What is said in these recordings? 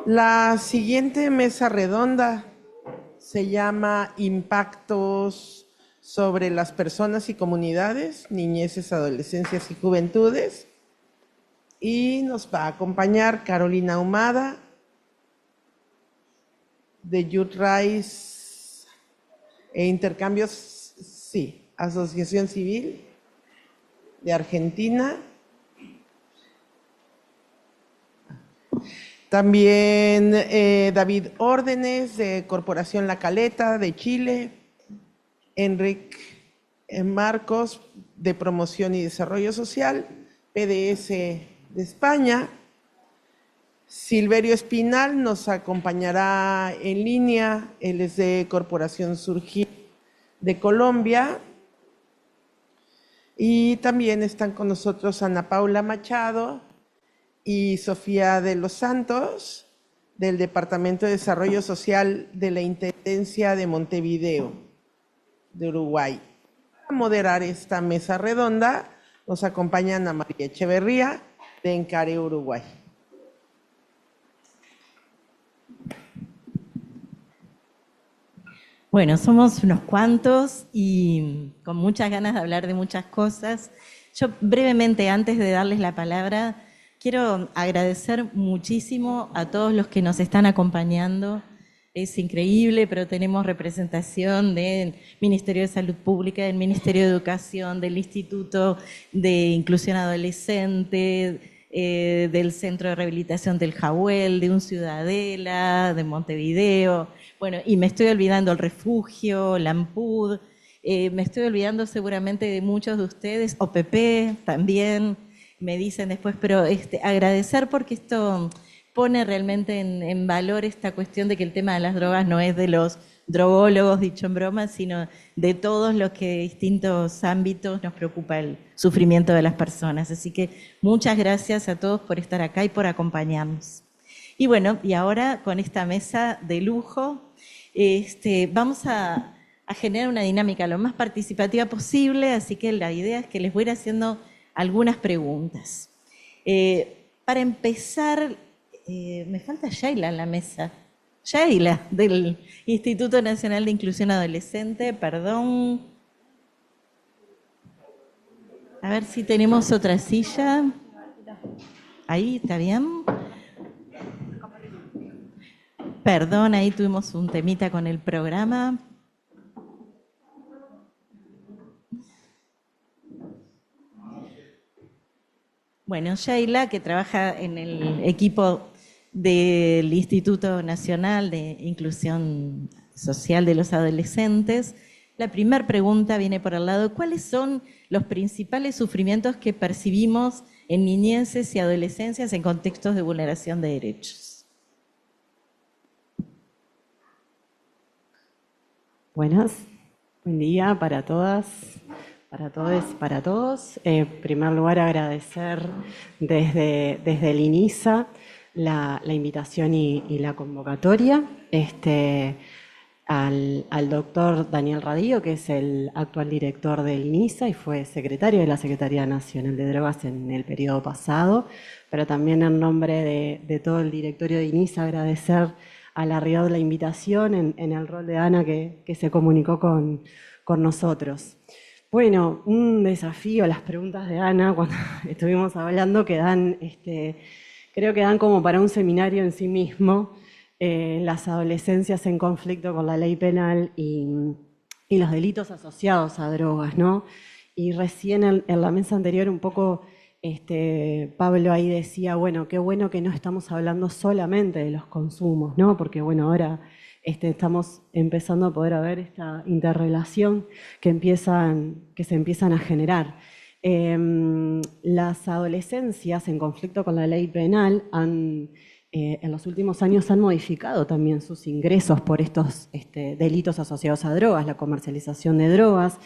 La siguiente mesa redonda se llama Impactos sobre las personas y comunidades, niñeces, adolescencias y juventudes. Y nos va a acompañar Carolina Ahumada, de Youth Rise e Intercambios, sí, Asociación Civil de Argentina. También David Órdenes, de Corporación La Caleta, de Chile. Enrique Marcos, de Promoción y Desarrollo Social, PDS de España. Silverio Espinal nos acompañará en línea, él es de Corporación Surgir de Colombia. Y también están con nosotros Ana Paula Machado y Sofía de los Santos, del Departamento de Desarrollo Social de la Intendencia de Montevideo, de Uruguay. Para moderar esta mesa redonda nos acompaña Ana María Echeverría, de Encare, Uruguay. Bueno, somos unos cuantos y con muchas ganas de hablar de muchas cosas. Yo brevemente, antes de darles la palabra, quiero agradecer muchísimo a todos los que nos están acompañando. Es increíble, pero tenemos representación del Ministerio de Salud Pública, del Ministerio de Educación, del Instituto de Inclusión Adolescente, del Centro de Rehabilitación del Jahuel, de Un Ciudadela, de Montevideo. Bueno, y me estoy olvidando el refugio, la AMPUD, me estoy olvidando seguramente de muchos de ustedes, OPP también, me dicen después, pero agradecer porque esto pone realmente en valor esta cuestión de que el tema de las drogas no es de los drogólogos, dicho en broma, sino de todos los que en distintos ámbitos nos preocupa el sufrimiento de las personas. Así que muchas gracias a todos por estar acá y por acompañarnos. Y bueno, y ahora con esta mesa de lujo, vamos a generar una dinámica lo más participativa posible, así que la idea es que les voy a ir haciendo algunas preguntas. Para empezar, me falta Shaila en la mesa. Shaila, del Instituto Nacional de Inclusión Adolescente, perdón. A ver si tenemos otra silla. Ahí, ¿está bien? Perdón, ahí tuvimos un temita con el programa. Bueno, Sheila, que trabaja en el equipo del Instituto Nacional de Inclusión Social de los Adolescentes. La primera pregunta viene por el lado, ¿cuáles son los principales sufrimientos que percibimos en niñeces y adolescencias en contextos de vulneración de derechos? Buenas, buen día para todas, para todos, para todos. En primer lugar, agradecer desde el INISA la invitación y la convocatoria. Al doctor Daniel Radillo, que es el actual director del INISA y fue secretario de la Secretaría Nacional de Drogas en el periodo pasado, pero también en nombre de todo el directorio de INISA agradecer a la Riad la invitación en el rol de Ana que se comunicó con nosotros. Bueno, un desafío, las preguntas de Ana cuando estuvimos hablando que dan, creo que dan como para un seminario en sí mismo, las adolescencias en conflicto con la ley penal y los delitos asociados a drogas, ¿no? Y recién en la mesa anterior un poco Pablo ahí decía, bueno, qué bueno que no estamos hablando solamente de los consumos, ¿no? Porque bueno, ahora estamos empezando a poder ver esta interrelación que se empiezan a generar. Las adolescencias en conflicto con la ley penal en los últimos años han modificado también sus ingresos por estos delitos asociados a drogas, la comercialización de drogas,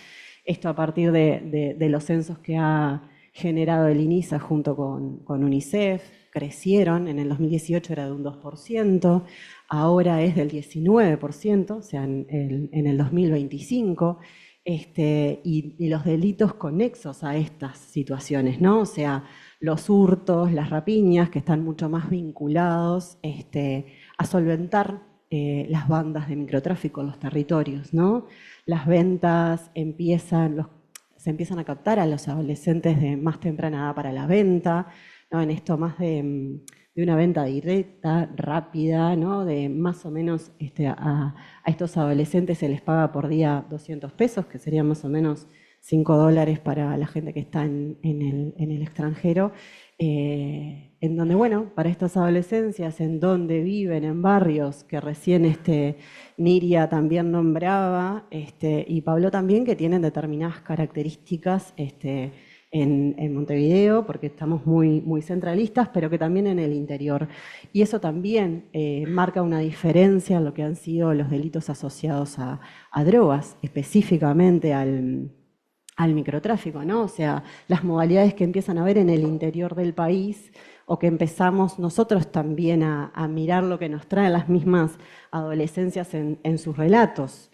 esto a partir de los censos que ha generado el INISA junto con UNICEF, crecieron, en el 2018 era de un 2%, ahora es del 19%, o sea, en el 2025, y los delitos conexos a estas situaciones, ¿no? O sea, los hurtos, las rapiñas, que están mucho más vinculados a solventar las bandas de microtráfico en los territorios, ¿no? Las ventas se empiezan a captar a los adolescentes de más temprana edad para la venta, ¿no? En esto más de una venta directa, rápida, ¿no? De más o menos a estos adolescentes se les paga por día 200 pesos, que serían más o menos $5 para la gente que está en el extranjero, en donde, bueno, para estas adolescencias, en donde viven en barrios que recién Niria también nombraba, y Pablo también, que tienen determinadas características en Montevideo, porque estamos muy, muy centralistas, pero que también en el interior. Y eso también marca una diferencia en lo que han sido los delitos asociados a drogas, específicamente al microtráfico, ¿no? O sea, las modalidades que empiezan a ver en el interior del país o que empezamos nosotros también a mirar lo que nos traen las mismas adolescencias en sus relatos.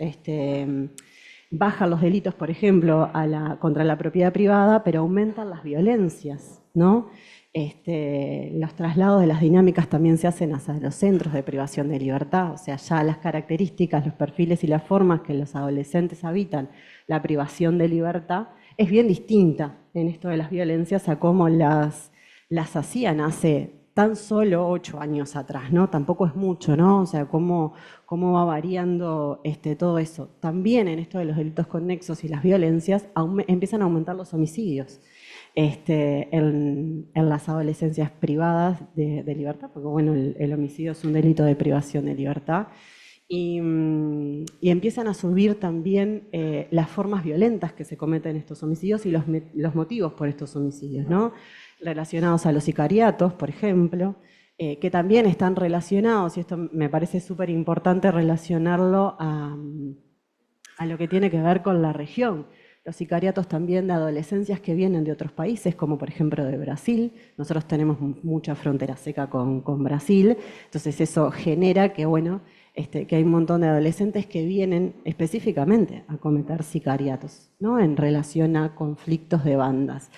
Bajan los delitos, por ejemplo, contra la propiedad privada, pero aumentan las violencias, ¿no? Los traslados de las dinámicas también se hacen hacia los centros de privación de libertad, o sea, ya las características, los perfiles y las formas que los adolescentes habitan la privación de libertad es bien distinta en esto de las violencias a cómo las hacían hace tan solo 8 años atrás, ¿no? Tampoco es mucho, ¿no? O sea, cómo va variando todo eso. También en esto de los delitos conexos y las violencias empiezan a aumentar los homicidios en las adolescencias privadas de libertad, porque bueno, el homicidio es un delito de privación de libertad. Y empiezan a subir también las formas violentas que se cometen estos homicidios y los motivos por estos homicidios, ¿no? Relacionados a los sicariatos, por ejemplo, que también están relacionados, y esto me parece súper importante relacionarlo a lo que tiene que ver con la región. Los sicariatos también de adolescencias que vienen de otros países, como por ejemplo de Brasil. Nosotros tenemos mucha frontera seca con Brasil, entonces eso genera que, bueno, que hay un montón de adolescentes que vienen específicamente a cometer sicariatos, ¿no? En relación a conflictos de bandas.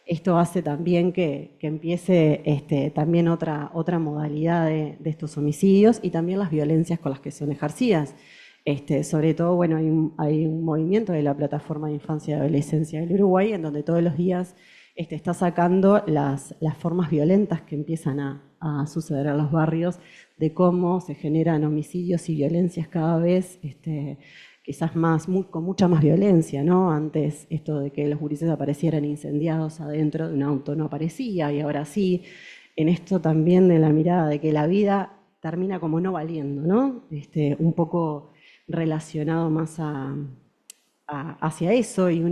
Esto hace también que empiece también otra modalidad de estos homicidios y también las violencias con las que son ejercidas. Sobre todo, bueno, hay un movimiento de la Plataforma de Infancia y Adolescencia del Uruguay en donde todos los días está sacando las formas violentas que empiezan a suceder en los barrios, de cómo se generan homicidios y violencias cada vez, quizás con mucha más violencia, ¿no? Antes esto de que los gurises aparecieran incendiados adentro de un auto no aparecía, y ahora sí. En esto también de la mirada de que la vida termina como no valiendo, ¿no? Un poco relacionado más hacia eso, y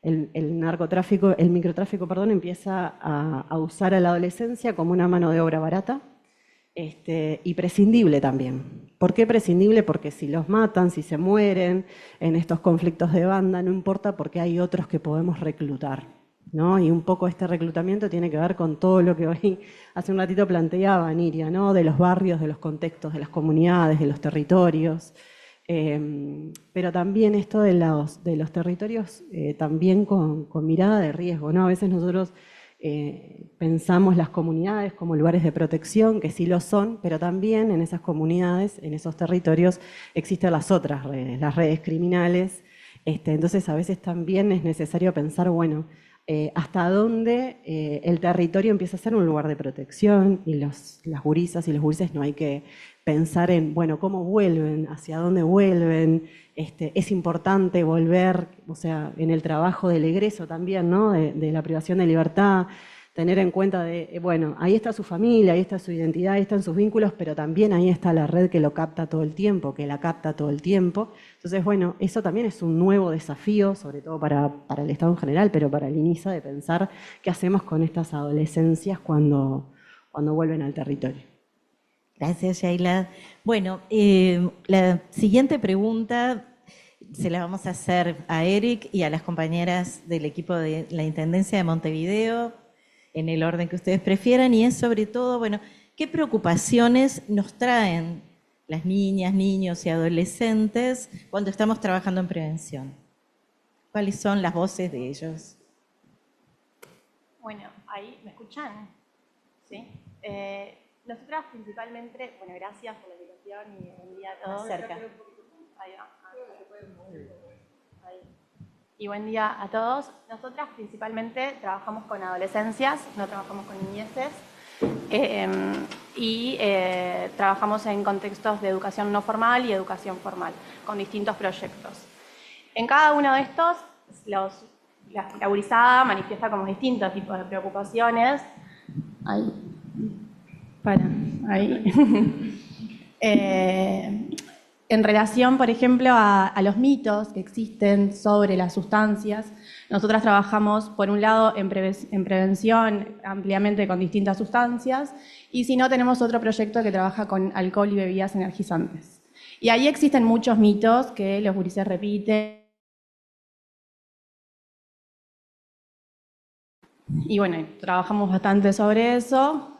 el microtráfico, empieza a usar a la adolescencia como una mano de obra barata y prescindible también. ¿Por qué prescindible? Porque si los matan, si se mueren en estos conflictos de banda, no importa, porque hay otros que podemos reclutar, ¿no? Y un poco este reclutamiento tiene que ver con todo lo que hoy hace un ratito planteaba Niria, ¿no? De los barrios, de los contextos, de las comunidades, de los territorios. Pero también esto de los territorios también con mirada de riesgo, ¿no? A veces nosotros pensamos las comunidades como lugares de protección, que sí lo son, pero también en esas comunidades, en esos territorios, existen las otras redes, las redes criminales. Entonces a veces también es necesario pensar, bueno, hasta dónde el territorio empieza a ser un lugar de protección, y las gurisas y los gurises no hay que pensar en, bueno, cómo vuelven, hacia dónde vuelven. Es importante volver, o sea, en el trabajo del egreso también, ¿no? De la privación de libertad, tener en cuenta bueno, ahí está su familia, ahí está su identidad, ahí están sus vínculos, pero también ahí está la red que lo capta todo el tiempo, que la capta todo el tiempo. Entonces, bueno, eso también es un nuevo desafío, sobre todo para el Estado en general, pero para el INISA, de pensar qué hacemos con estas adolescencias cuando vuelven al territorio. Gracias, Yaila. Bueno, la siguiente pregunta se la vamos a hacer a Eric y a las compañeras del equipo de la Intendencia de Montevideo, en el orden que ustedes prefieran, y es sobre todo, bueno, ¿qué preocupaciones nos traen las niñas, niños y adolescentes cuando estamos trabajando en prevención? ¿Cuáles son las voces de ellos? Bueno, Ahí, ¿me escuchan? ¿Sí? Nosotras principalmente, bueno, gracias por la invitación y buen día a todos. Cerca. Ahí va. Ahí. Y buen día a todos. Nosotras principalmente trabajamos con adolescencias, no trabajamos con niñeces. Trabajamos en contextos de educación no formal y educación formal, con distintos proyectos. En cada uno de estos, la gurizada manifiesta como distintos tipos de preocupaciones. En relación, por ejemplo, a los mitos que existen sobre las sustancias, nosotras trabajamos, por un lado, en prevención ampliamente con distintas sustancias, y si no, tenemos otro proyecto que trabaja con alcohol y bebidas energizantes. Y ahí existen muchos mitos que los gurises repiten. Y bueno, trabajamos bastante sobre eso.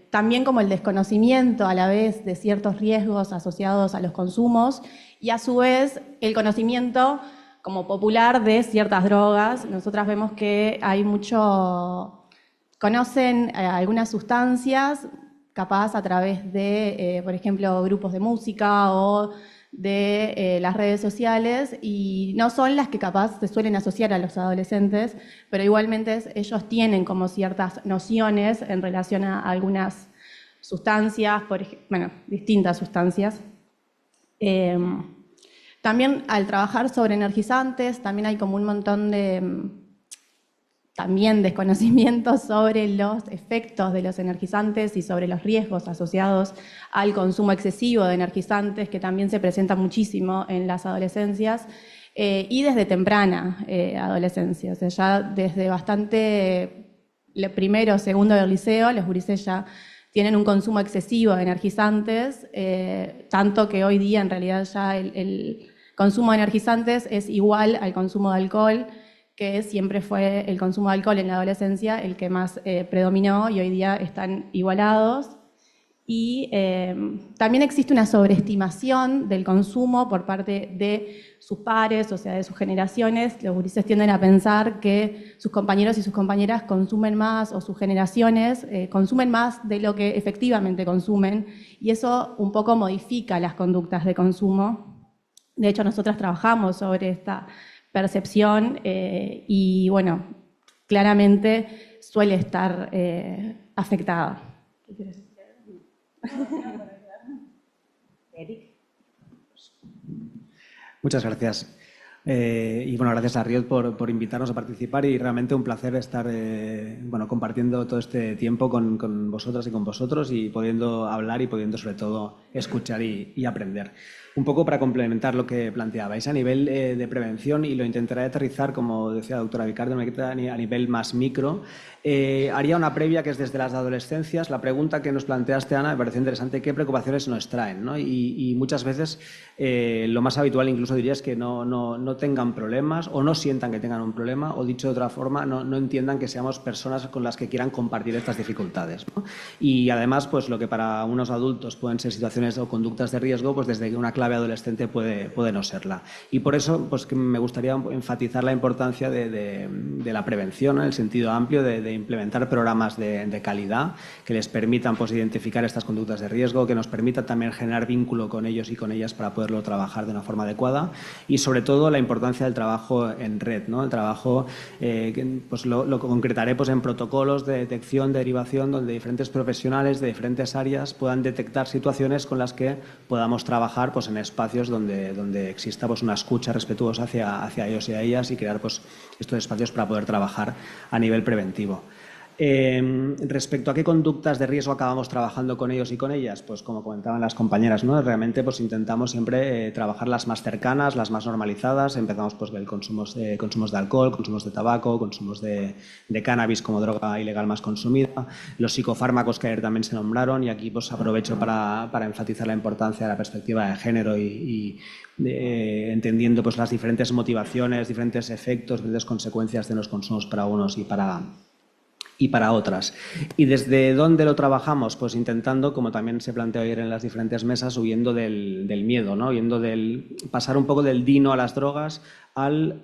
También como el desconocimiento a la vez de ciertos riesgos asociados a los consumos y a su vez el conocimiento como popular de ciertas drogas. Nosotras vemos que hay conocen algunas sustancias capaz a través de, por ejemplo, grupos de música o de las redes sociales, y no son las que capaz se suelen asociar a los adolescentes, pero igualmente ellos tienen como ciertas nociones en relación a algunas sustancias, distintas sustancias. También al trabajar sobre energizantes, también hay como un montón de desconocimiento sobre los efectos de los energizantes y sobre los riesgos asociados al consumo excesivo de energizantes, que también se presenta muchísimo en las adolescencias y desde temprana adolescencia. O sea, ya desde primero o segundo del liceo, los gurises ya tienen un consumo excesivo de energizantes, tanto que hoy día en realidad ya el consumo de energizantes es igual al consumo de alcohol, que siempre fue el consumo de alcohol en la adolescencia el que más predominó, y hoy día están igualados. Y también existe una sobreestimación del consumo por parte de sus pares, o sea, de sus generaciones. Los gurises tienden a pensar que sus compañeros y sus compañeras consumen más, o sus generaciones consumen más de lo que efectivamente consumen, y eso un poco modifica las conductas de consumo. De hecho, nosotras trabajamos sobre esta percepción y, bueno, claramente suele estar afectada. ¿Qué quieres decir? Eric. Muchas gracias. Y bueno, gracias a Riot por invitarnos a participar, y realmente un placer estar compartiendo todo este tiempo con vosotras y con vosotros, y pudiendo hablar y pudiendo sobre todo escuchar y aprender. Un poco para complementar lo que planteabais a nivel de prevención, y lo intentaré aterrizar, como decía la doctora Vicardo, a nivel más micro. Haría una previa, que es desde las adolescencias. La pregunta que nos planteaste, Ana, me pareció interesante: ¿qué preocupaciones nos traen, ¿no? Y muchas veces lo más habitual, incluso diría, es que no tengan problemas, o no sientan que tengan un problema, o dicho de otra forma, no entiendan que seamos personas con las que quieran compartir estas dificultades, ¿no? Y además, pues lo que para unos adultos pueden ser situaciones o conductas de riesgo, pues desde una clave adolescente puede no serla. Y por eso, pues que me gustaría enfatizar la importancia de la prevención, en el sentido amplio de implementar programas de calidad que les permitan, pues, identificar estas conductas de riesgo, que nos permitan también generar vínculo con ellos y con ellas para poderlo trabajar de una forma adecuada, y sobre todo la importancia del trabajo en red, ¿no? El trabajo, pues lo concretaré pues en protocolos de detección, derivación, donde diferentes profesionales de diferentes áreas puedan detectar situaciones con las que podamos trabajar, pues, en espacios donde exista, pues, una escucha respetuosa hacia ellos y a ellas, y crear, pues, estos espacios para poder trabajar a nivel preventivo. Respecto a qué conductas de riesgo acabamos trabajando con ellos y con ellas, pues como comentaban las compañeras, ¿no? Realmente, pues, intentamos siempre trabajar las más cercanas, las más normalizadas. Empezamos, pues, con consumos de alcohol, consumos de tabaco, consumos de cannabis como droga ilegal más consumida, los psicofármacos que ayer también se nombraron, y aquí, pues, aprovecho para enfatizar la importancia de la perspectiva de género y entendiendo, pues, las diferentes motivaciones, diferentes efectos, diferentes consecuencias de los consumos para unos y y para otras. ¿Y desde dónde lo trabajamos? Pues intentando, como también se planteó ayer en las diferentes mesas, huyendo del miedo, ¿no? Huyendo pasar un poco del dino a las drogas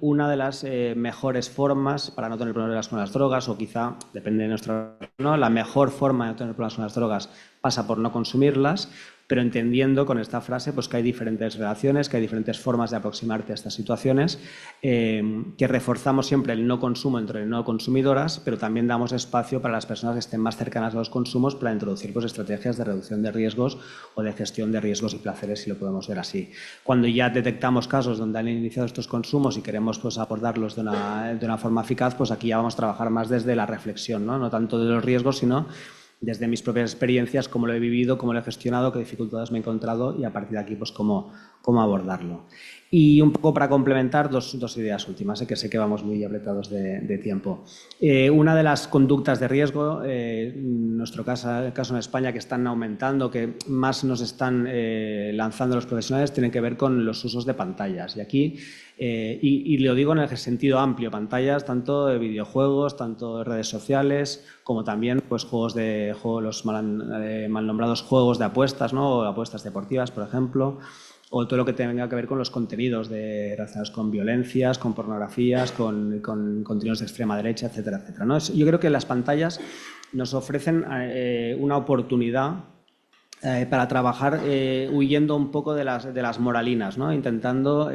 una de las mejores formas para no tener problemas con las drogas, o quizá, depende de nuestra, ¿no? La mejor forma de no tener problemas con las drogas pasa por no consumirlas, pero entendiendo con esta frase pues, que hay diferentes relaciones, que hay diferentes formas de aproximarte a estas situaciones, que reforzamos siempre el no consumo entre no consumidoras, pero también damos espacio para las personas que estén más cercanas a los consumos para introducir pues, estrategias de reducción de riesgos o de gestión de riesgos y placeres, si lo podemos ver así. Cuando ya detectamos casos donde han iniciado estos consumos y queremos pues, abordarlos de una forma eficaz, pues aquí ya vamos a trabajar más desde la reflexión, no tanto de los riesgos, sino desde mis propias experiencias, cómo lo he vivido, cómo lo he gestionado, qué dificultades me he encontrado y a partir de aquí pues cómo abordarlo. Y un poco para complementar dos ideas últimas, que sé que vamos muy apretados de tiempo. Una de las conductas de riesgo, nuestro caso en España, que están aumentando, que más nos están lanzando los profesionales, tienen que ver con los usos de pantallas. Y aquí, y lo digo en el sentido amplio, pantallas tanto de videojuegos, tanto de redes sociales, como también pues, los mal nombrados juegos de apuestas, ¿no? O apuestas deportivas, por ejemplo, o todo lo que tenga que ver con los contenidos relacionados con violencias, con pornografías, con contenidos de extrema derecha, etcétera, etcétera, ¿no? Yo creo que las pantallas nos ofrecen una oportunidad para trabajar huyendo un poco de las moralinas, ¿no? Intentando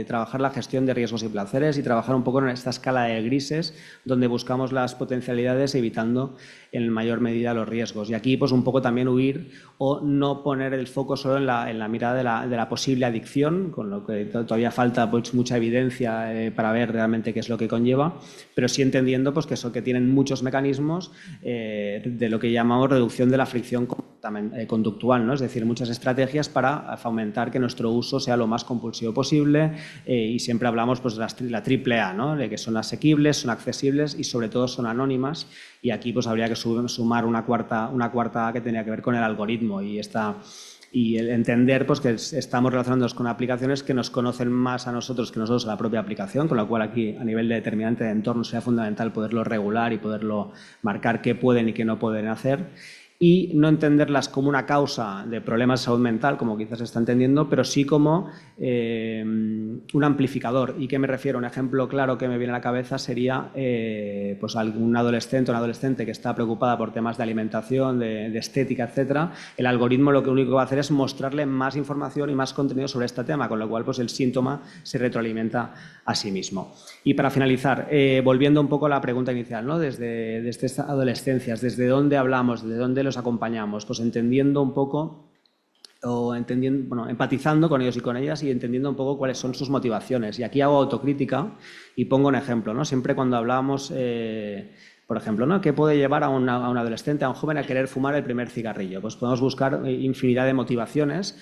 trabajar la gestión de riesgos y placeres y trabajar un poco en esta escala de grises donde buscamos las potencialidades evitando en mayor medida los riesgos. Y aquí pues un poco también huir o no poner el foco solo en la mirada de la posible adicción, con lo que todavía falta pues, mucha evidencia para ver realmente qué es lo que conlleva, pero sí entendiendo pues, que tienen muchos mecanismos de lo que llamamos reducción de la fricción conductual, ¿no? Es decir, muchas estrategias para fomentar que nuestro uso sea lo más compulsivo posible y siempre hablamos pues, de la triple A, ¿no? De que son asequibles, son accesibles y sobre todo son anónimas, y aquí pues habría que sumar una cuarta A que tenía que ver con el algoritmo y el entender pues, que estamos relacionándonos con aplicaciones que nos conocen más a nosotros que nosotros a la propia aplicación, con lo cual aquí a nivel de determinante de entorno sería fundamental poderlo regular y poderlo marcar qué pueden y qué no pueden hacer, y no entenderlas como una causa de problemas de salud mental, como quizás se está entendiendo, pero sí como un amplificador. ¿Y qué me refiero? Un ejemplo claro que me viene a la cabeza sería pues un adolescente o una adolescente que está preocupada por temas de alimentación, de estética, etcétera. El algoritmo lo único que va a hacer es mostrarle más información y más contenido sobre este tema, con lo cual pues, el síntoma se retroalimenta a sí mismo. Y para finalizar, volviendo un poco a la pregunta inicial, ¿no? Desde estas adolescencias, ¿desde dónde hablamos? ¿Desde dónde los acompañamos? Pues entendiendo un poco empatizando con ellos y con ellas y entendiendo un poco cuáles son sus motivaciones. Y aquí hago autocrítica y pongo un ejemplo, ¿no? Siempre cuando hablamos, por ejemplo, ¿no? ¿Qué puede llevar a un adolescente, a un joven a querer fumar el primer cigarrillo? Pues podemos buscar infinidad de motivaciones,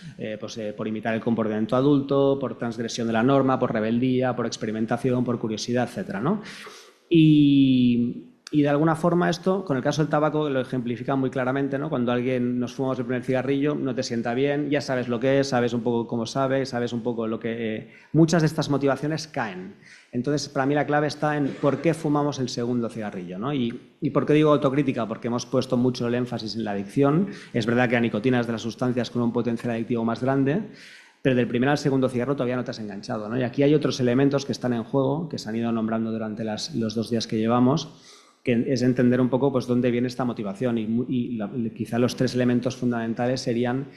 por imitar el comportamiento adulto, por transgresión de la norma, por rebeldía, por experimentación, por curiosidad, etcétera, ¿no? Y de alguna forma esto, con el caso del tabaco, lo ejemplifica muy claramente, ¿no? Cuando alguien nos fumamos el primer cigarrillo, no te sienta bien, ya sabes lo que es, sabes un poco cómo sabe, sabes un poco lo que... muchas de estas motivaciones caen. Entonces, para mí la clave está en por qué fumamos el segundo cigarrillo, ¿no? ¿Y por qué digo autocrítica? Porque hemos puesto mucho el énfasis en la adicción. Es verdad que la nicotina es de las sustancias con un potencial adictivo más grande, pero del primer al segundo cigarro todavía no te has enganchado, ¿no? Y aquí hay otros elementos que están en juego, que se han ido nombrando durante los 2 días que llevamos, que es entender un poco pues, dónde viene esta motivación y quizá los 3 elementos fundamentales serían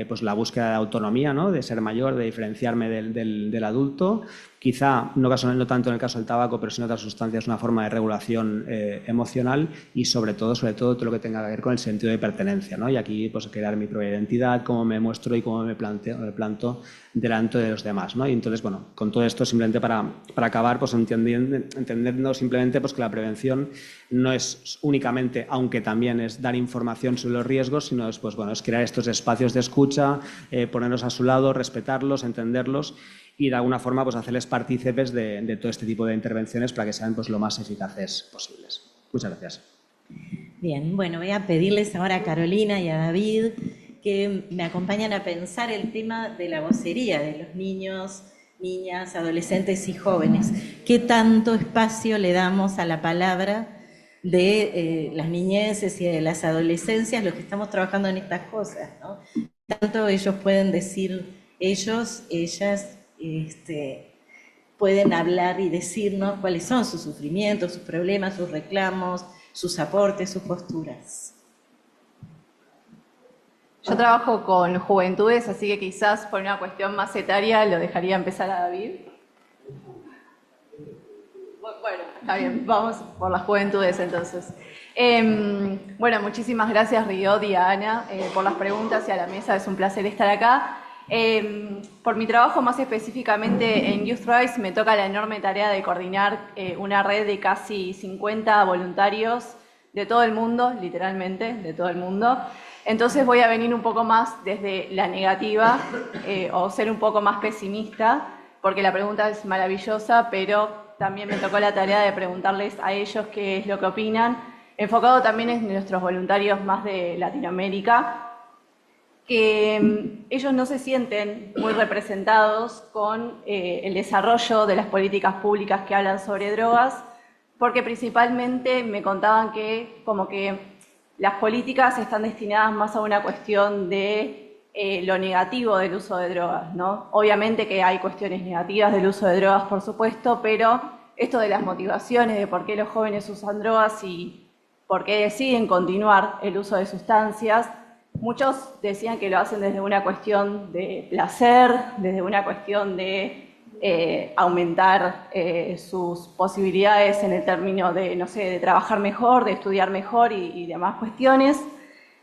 pues, la búsqueda de autonomía, ¿no? De ser mayor, de diferenciarme del adulto, quizá no tanto en el caso del tabaco, pero sí en otras sustancias, una forma de regulación emocional y sobre todo todo lo que tenga que ver con el sentido de pertenencia, ¿no? Y aquí pues crear mi propia identidad, cómo me muestro y cómo me planto delante de los demás, ¿no? Y entonces, bueno, con todo esto simplemente para acabar, pues entendiendo simplemente pues, que la prevención no es únicamente, aunque también es dar información sobre los riesgos, sino es, pues, bueno, es crear estos espacios de escucha, ponernos a su lado, respetarlos, entenderlos y de alguna forma pues, hacerles partícipes de todo este tipo de intervenciones para que sean pues, lo más eficaces posibles. Muchas gracias. Bien, bueno, voy a pedirles ahora a Carolina y a David que me acompañen a pensar el tema de la vocería de los niños, niñas, adolescentes y jóvenes. ¿Qué tanto espacio le damos a la palabra de las niñeces y de las adolescencias los que estamos trabajando en estas cosas, ¿no? Tanto ellos pueden decir, ellas, pueden hablar y decirnos cuáles son sus sufrimientos, sus problemas, sus reclamos, sus aportes, sus posturas. Yo trabajo con juventudes, así que quizás por una cuestión más etaria lo dejaría empezar a David. Bueno, está bien, vamos por las juventudes entonces. Bueno, muchísimas gracias Riod y a Ana por las preguntas y a la mesa, es un placer estar acá. Por mi trabajo más específicamente en Youth Rise me toca la enorme tarea de coordinar una red de casi 50 voluntarios de todo el mundo, literalmente, de todo el mundo. Entonces voy a venir un poco más desde la negativa o ser un poco más pesimista, porque la pregunta es maravillosa, pero también me tocó la tarea de preguntarles a ellos qué es lo que opinan, enfocado también en nuestros voluntarios más de Latinoamérica, que ellos no se sienten muy representados con el desarrollo de las políticas públicas que hablan sobre drogas, porque principalmente me contaban que como que las políticas están destinadas más a una cuestión de lo negativo del uso de drogas, ¿no? Obviamente que hay cuestiones negativas del uso de drogas, por supuesto, pero esto de las motivaciones, de por qué los jóvenes usan drogas y por qué deciden continuar el uso de sustancias, muchos decían que lo hacen desde una cuestión de placer, desde una cuestión de aumentar sus posibilidades en el término de, no sé, de trabajar mejor, de estudiar mejor y demás cuestiones.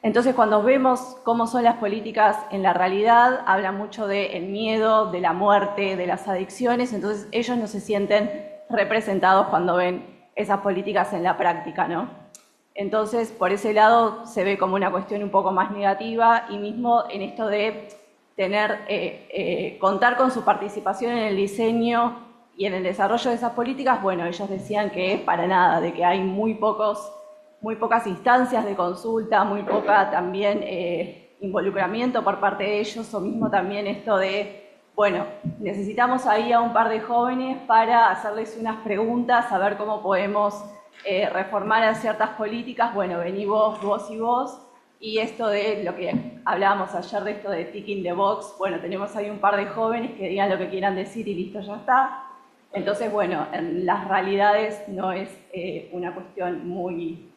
Entonces, cuando vemos cómo son las políticas en la realidad, habla mucho del miedo, de la muerte, de las adicciones, entonces ellos no se sienten representados cuando ven esas políticas en la práctica, ¿no? Entonces, por ese lado se ve como una cuestión un poco más negativa y mismo en esto de contar con su participación en el diseño y en el desarrollo de esas políticas, bueno, ellos decían que para nada, de que hay muy pocas instancias de consulta, muy poca también involucramiento por parte de ellos, o mismo también esto de, bueno, necesitamos ahí a un par de jóvenes para hacerles unas preguntas, a ver cómo podemos reformar a ciertas políticas, bueno, vení vos y vos, y esto de lo que hablábamos ayer de esto de ticking the box, bueno, tenemos ahí un par de jóvenes que digan lo que quieran decir y listo, ya está. Entonces, bueno, en las realidades no es una cuestión muy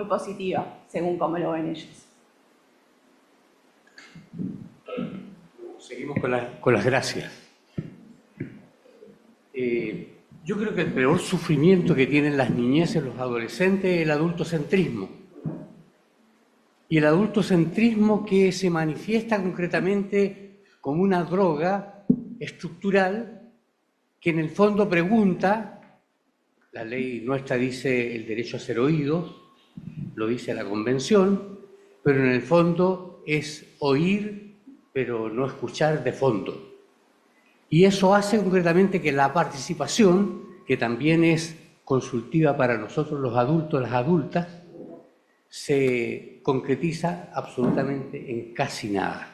positiva, según cómo lo ven ellos. Seguimos con las gracias. Yo creo que el peor sufrimiento que tienen las niñeces, los adolescentes, es el adultocentrismo. Y el adultocentrismo que se manifiesta concretamente como una droga estructural que en el fondo pregunta, la ley nuestra dice el derecho a ser oídos, lo dice la Convención, pero en el fondo es oír, pero no escuchar de fondo. Y eso hace concretamente que la participación, que también es consultiva para nosotros los adultos, las adultas, se concretiza absolutamente en casi nada.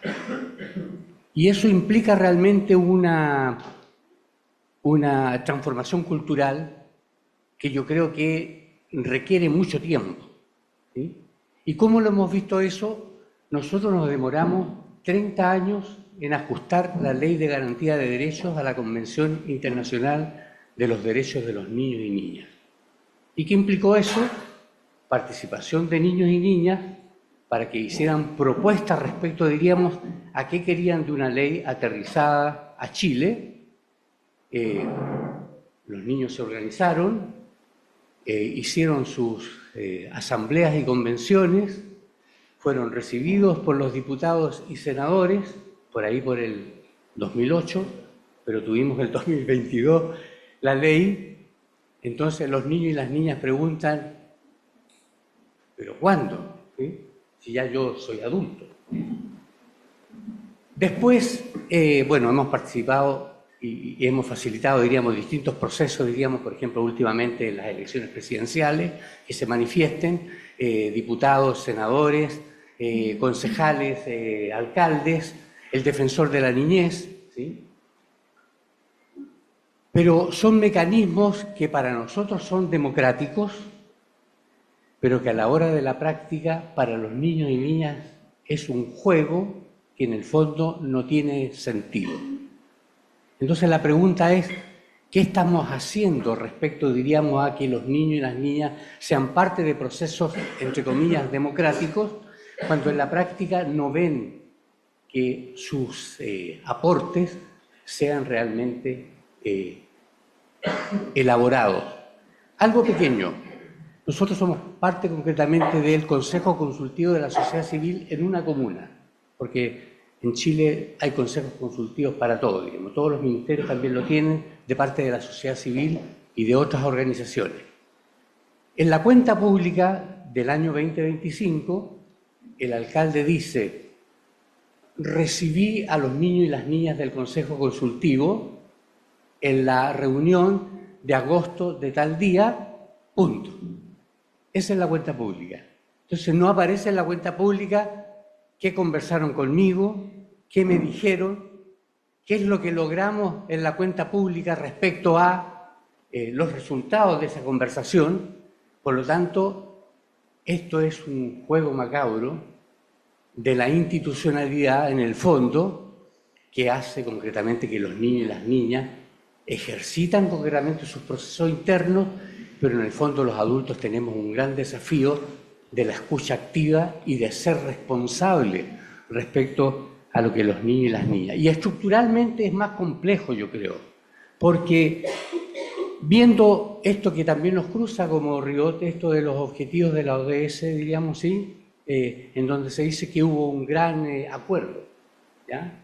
Y eso implica realmente una transformación cultural que yo creo que requiere mucho tiempo, ¿sí? ¿Y cómo lo hemos visto eso? Nosotros nos demoramos 30 años en ajustar la Ley de Garantía de Derechos a la Convención Internacional de los Derechos de los Niños y Niñas. ¿Y qué implicó eso? Participación de niños y niñas para que hicieran propuestas respecto, diríamos, a qué querían de una ley aterrizada a Chile. Los niños se organizaron, hicieron sus asambleas y convenciones, fueron recibidos por los diputados y senadores, por ahí por el 2008, pero tuvimos el 2022 la ley. Entonces los niños y las niñas preguntan, ¿pero cuándo? ¿Sí? Si ya yo soy adulto. Después, bueno, hemos participado y hemos facilitado, diríamos, distintos procesos, diríamos, por ejemplo, últimamente en las elecciones presidenciales, que se manifiesten diputados, senadores, concejales, alcaldes, el defensor de la niñez, ¿sí? Pero son mecanismos que para nosotros son democráticos, pero que a la hora de la práctica para los niños y niñas es un juego que en el fondo no tiene sentido. Entonces la pregunta es, ¿qué estamos haciendo respecto, diríamos, a que los niños y las niñas sean parte de procesos, entre comillas, democráticos, cuando en la práctica no ven que sus aportes sean realmente elaborados? Algo pequeño. Nosotros somos parte concretamente del Consejo Consultivo de la Sociedad Civil en una comuna, porque en Chile hay consejos consultivos para todo, digamos. Todos los ministerios también lo tienen de parte de la sociedad civil y de otras organizaciones. En la cuenta pública del año 2025, el alcalde dice: recibí a los niños y las niñas del Consejo Consultivo en la reunión de agosto de tal día, punto. Esa es la cuenta pública. Entonces no aparece en la cuenta pública qué conversaron conmigo, qué me dijeron, qué es lo que logramos en la cuenta pública respecto a los resultados de esa conversación. Por lo tanto, esto es un juego macabro de la institucionalidad en el fondo, que hace concretamente que los niños y las niñas ejercitan concretamente sus procesos internos, pero en el fondo los adultos tenemos un gran desafío de la escucha activa y de ser responsable respecto a lo que los niños y las niñas. Y estructuralmente es más complejo, yo creo, porque viendo esto que también nos cruza como Riote, esto de los objetivos de la ODS, diríamos, ¿sí? En donde se dice que hubo un gran acuerdo, ¿ya?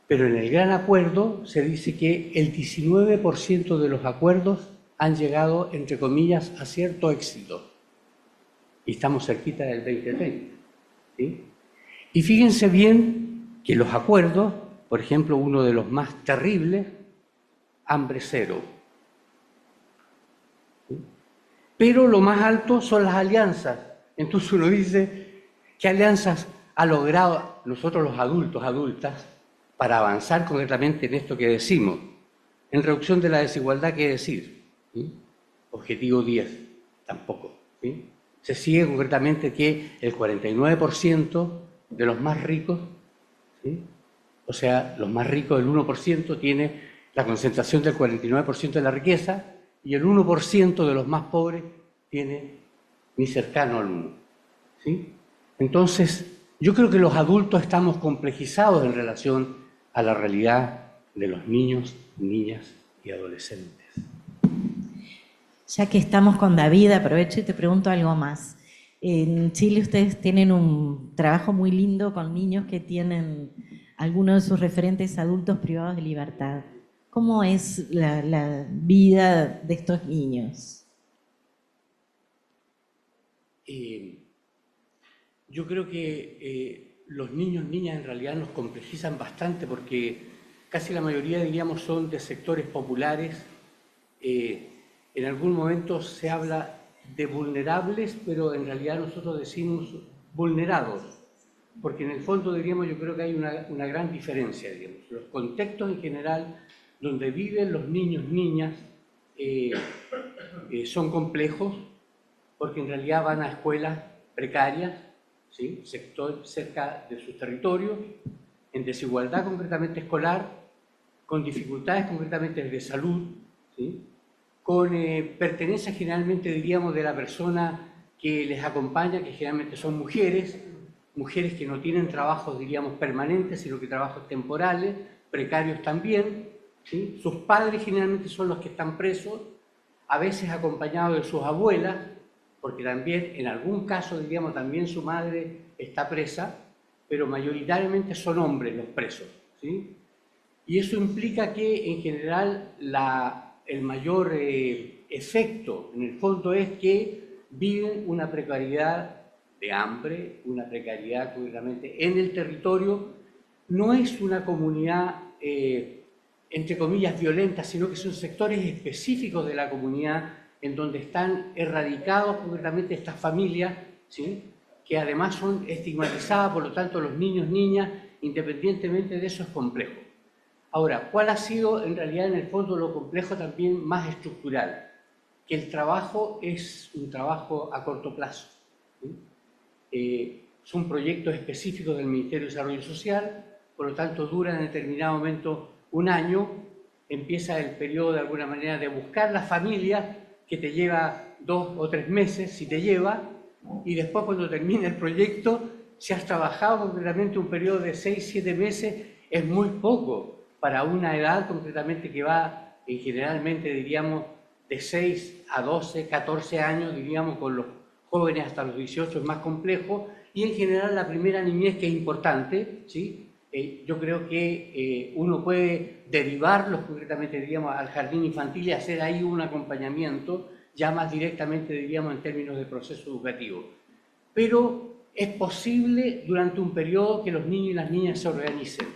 Pero en el gran acuerdo se dice que el 19% de los acuerdos han llegado, entre comillas, a cierto éxito. Y estamos cerquita del 2030, ¿sí? Y fíjense bien que los acuerdos, por ejemplo, uno de los más terribles, hambre cero. ¿Sí? Pero lo más alto son las alianzas. Entonces uno dice, ¿qué alianzas ha logrado nosotros los adultos, adultas, para avanzar concretamente en esto que decimos? En reducción de la desigualdad, ¿qué decir? ¿Sí? Objetivo 10, tampoco. ¿Sí? Se sigue concretamente que el 49% de los más ricos, ¿sí? O sea, los más ricos, el 1%, tiene la concentración del 49% de la riqueza, y el 1% de los más pobres tiene ni cercano al 1%. ¿Sí? Entonces, yo creo que los adultos estamos complejizados en relación a la realidad de los niños, niñas y adolescentes. Ya que estamos con David, aprovecho y te pregunto algo más. En Chile ustedes tienen un trabajo muy lindo con niños que tienen algunos de sus referentes adultos privados de libertad. ¿Cómo es la vida de estos niños? Yo creo que los niños, niñas en realidad nos complejizan bastante porque casi la mayoría, diríamos, son de sectores populares. En algún momento se habla de vulnerables, pero en realidad nosotros decimos vulnerados, porque en el fondo, diríamos, yo creo que hay una gran diferencia, diríamos. Los contextos en general donde viven los niños, niñas, son complejos, porque en realidad van a escuelas precarias, ¿sí? Sector cerca de sus territorios, en desigualdad concretamente escolar, con dificultades concretamente de salud, ¿sí? Con pertenencia generalmente, diríamos, de la persona que les acompaña, que generalmente son mujeres que no tienen trabajos, diríamos, permanentes, sino que trabajos temporales, precarios también, ¿sí? Sus padres generalmente son los que están presos, a veces acompañados de sus abuelas, porque también, en algún caso, diríamos, también su madre está presa, pero mayoritariamente son hombres los presos, ¿sí? Y eso implica que, en general, el mayor efecto, en el fondo, es que viven una precariedad de hambre, una precariedad concretamente en el territorio. No es una comunidad, entre comillas, violenta, sino que son sectores específicos de la comunidad en donde están erradicados concretamente estas familias, ¿sí? Que además son estigmatizadas, por lo tanto los niños, niñas, independientemente de eso, es complejo. Ahora, ¿cuál ha sido en realidad en el fondo lo complejo también más estructural? que el trabajo es un trabajo a corto plazo, ¿sí? Son proyectos específicos del Ministerio de Desarrollo Social, por lo tanto duran en determinado momento un año, empieza el periodo de alguna manera de buscar la familia, que te lleva 2 o 3 meses, si te lleva, y después cuando termina el proyecto, si has trabajado concretamente un periodo de 6, 7 meses, es muy poco para una edad concretamente que va generalmente, diríamos, de 6 a 12, 14 años, diríamos, con los jóvenes hasta los 18 es más complejo, y en general la primera niñez, que es importante, ¿sí? Yo creo que uno puede derivarlos concretamente, diríamos, al jardín infantil y hacer ahí un acompañamiento ya más directamente, diríamos, en términos de proceso educativo. Pero es posible durante un periodo que los niños y las niñas se organicen,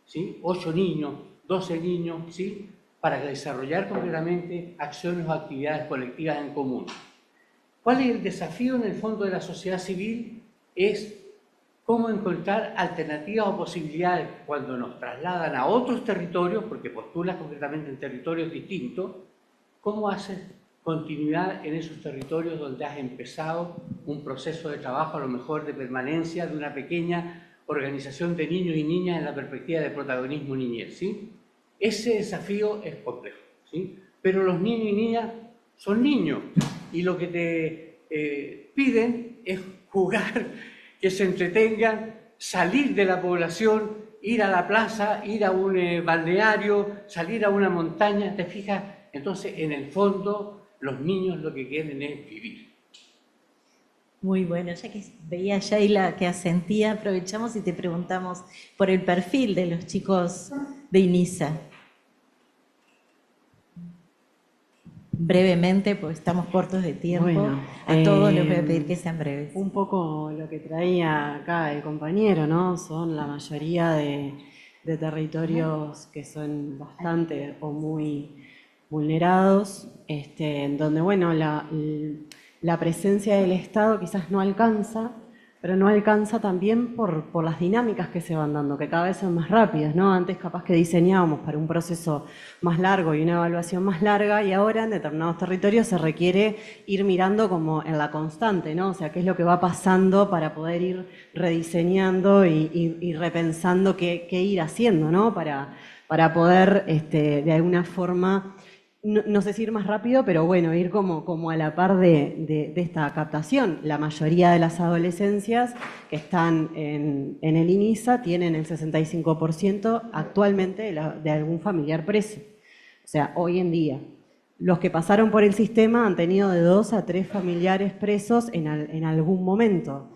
¿sí? 8 niños, 12 niños, ¿sí? Para desarrollar concretamente acciones o actividades colectivas en común. ¿Cuál es el desafío en el fondo de la sociedad civil? Es cómo encontrar alternativas o posibilidades cuando nos trasladan a otros territorios, porque postulas concretamente en territorios distintos, cómo haces continuidad en esos territorios donde has empezado un proceso de trabajo, a lo mejor de permanencia de una pequeña organización de niños y niñas en la perspectiva de protagonismo niñez, ¿sí? Ese desafío es complejo, ¿sí? Pero los niños y niñas son niños y lo que te piden es jugar, que se entretengan, salir de la población, ir a la plaza, ir a un balneario, salir a una montaña, ¿te fijas? Entonces, en el fondo, los niños lo que quieren es vivir. Muy bueno, ya que veía a Sheila que asentía, aprovechamos y te preguntamos por el perfil de los chicos de INISA. Brevemente, porque estamos cortos de tiempo. Bueno, a todos les voy a pedir que sean breves. Un poco lo que traía acá el compañero, ¿no? Son la mayoría de territorios que son bastante o muy vulnerados, en donde, bueno, la presencia del Estado quizás no alcanza, pero no alcanza también por las dinámicas que se van dando, que cada vez son más rápidas, ¿no? Antes capaz que diseñábamos para un proceso más largo y una evaluación más larga, y ahora en determinados territorios se requiere ir mirando como en la constante, ¿no? O sea, qué es lo que va pasando para poder ir rediseñando y repensando qué ir haciendo, ¿no? Para poder, de alguna forma, no sé si ir más rápido, pero bueno, ir como a la par de esta captación. La mayoría de las adolescencias que están en el INISA tienen el 65% actualmente de algún familiar preso. O sea, hoy en día. Los que pasaron por el sistema han tenido de 2 a 3 familiares presos en algún momento.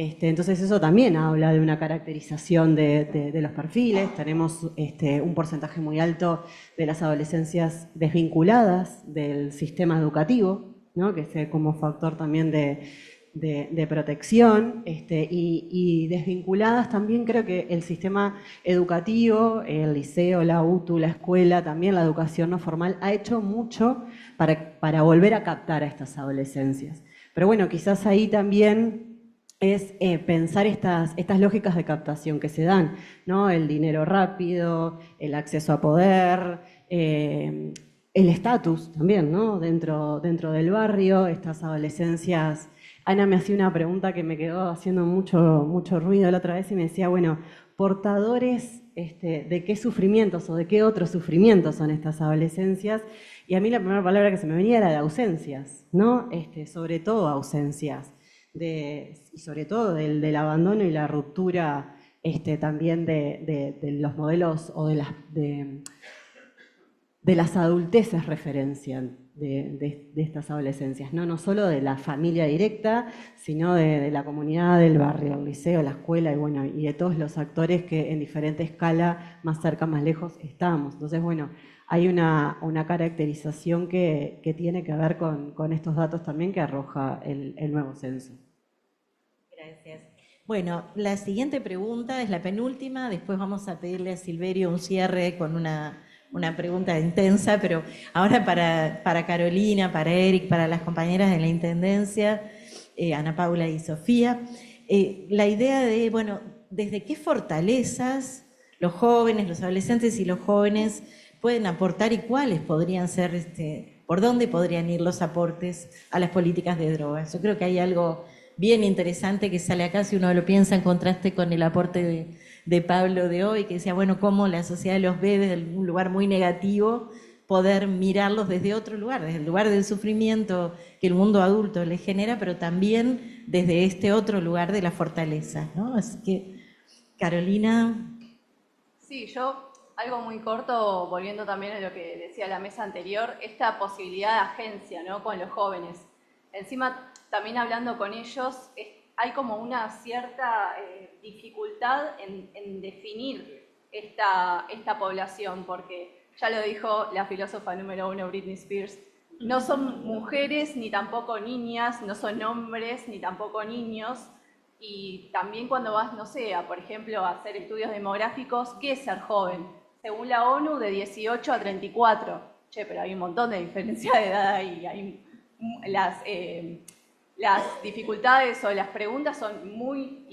Entonces eso también habla de una caracterización de los perfiles. Tenemos un porcentaje muy alto de las adolescencias desvinculadas del sistema educativo, ¿no? Que es como factor también de protección, y desvinculadas también. Creo que el sistema educativo, el liceo, la UTU, la escuela, también la educación no formal, ha hecho mucho para volver a captar a estas adolescencias. Pero bueno, quizás ahí también es pensar estas lógicas de captación que se dan, ¿no? El dinero rápido, el acceso a poder, el estatus también, ¿no? Dentro del barrio, estas adolescencias. Ana me hacía una pregunta que me quedó haciendo mucho ruido la otra vez y me decía, bueno, portadores de qué sufrimientos o de qué otros sufrimientos son estas adolescencias. Y a mí la primera palabra que se me venía era de ausencias, ¿no? Sobre todo ausencias. Y sobre todo del abandono y la ruptura también de los modelos o de las adulteces referencian de estas adolescencias, ¿no? No solo de la familia directa, sino de la comunidad, del barrio, el liceo, la escuela y de todos los actores que en diferente escala, más cerca, más lejos, estamos. Entonces, bueno, hay una caracterización que tiene que ver con estos datos también que arroja el nuevo censo. Gracias. Bueno, la siguiente pregunta es la penúltima, después vamos a pedirle a Silverio un cierre con una pregunta intensa, pero ahora para Carolina, para Eric, para las compañeras de la Intendencia, Ana Paula y Sofía, la idea de, bueno, desde qué fortalezas los jóvenes, los adolescentes y los jóvenes pueden aportar y cuáles podrían ser por dónde podrían ir los aportes a las políticas de drogas. Yo creo que hay algo bien interesante que sale acá, si uno lo piensa en contraste con el aporte de Pablo de hoy, que decía, bueno, cómo la sociedad los ve desde un lugar muy negativo, poder mirarlos desde otro lugar, desde el lugar del sufrimiento que el mundo adulto les genera, pero también desde este otro lugar de la fortaleza, ¿no? Así que, Carolina. Sí, yo, algo muy corto, volviendo también a lo que decía la mesa anterior, esta posibilidad de agencia, ¿no?, con los jóvenes. Encima, también hablando con ellos, hay como una cierta dificultad en definir esta población, porque ya lo dijo la filósofa número 1, Britney Spears, no son mujeres ni tampoco niñas, no son hombres ni tampoco niños, y también cuando vas, no sé, por ejemplo, a hacer estudios demográficos, ¿qué es ser joven? Según la ONU, de 18 a 34. Che, pero hay un montón de diferencia de edad ahí, hay las dificultades o las preguntas son muy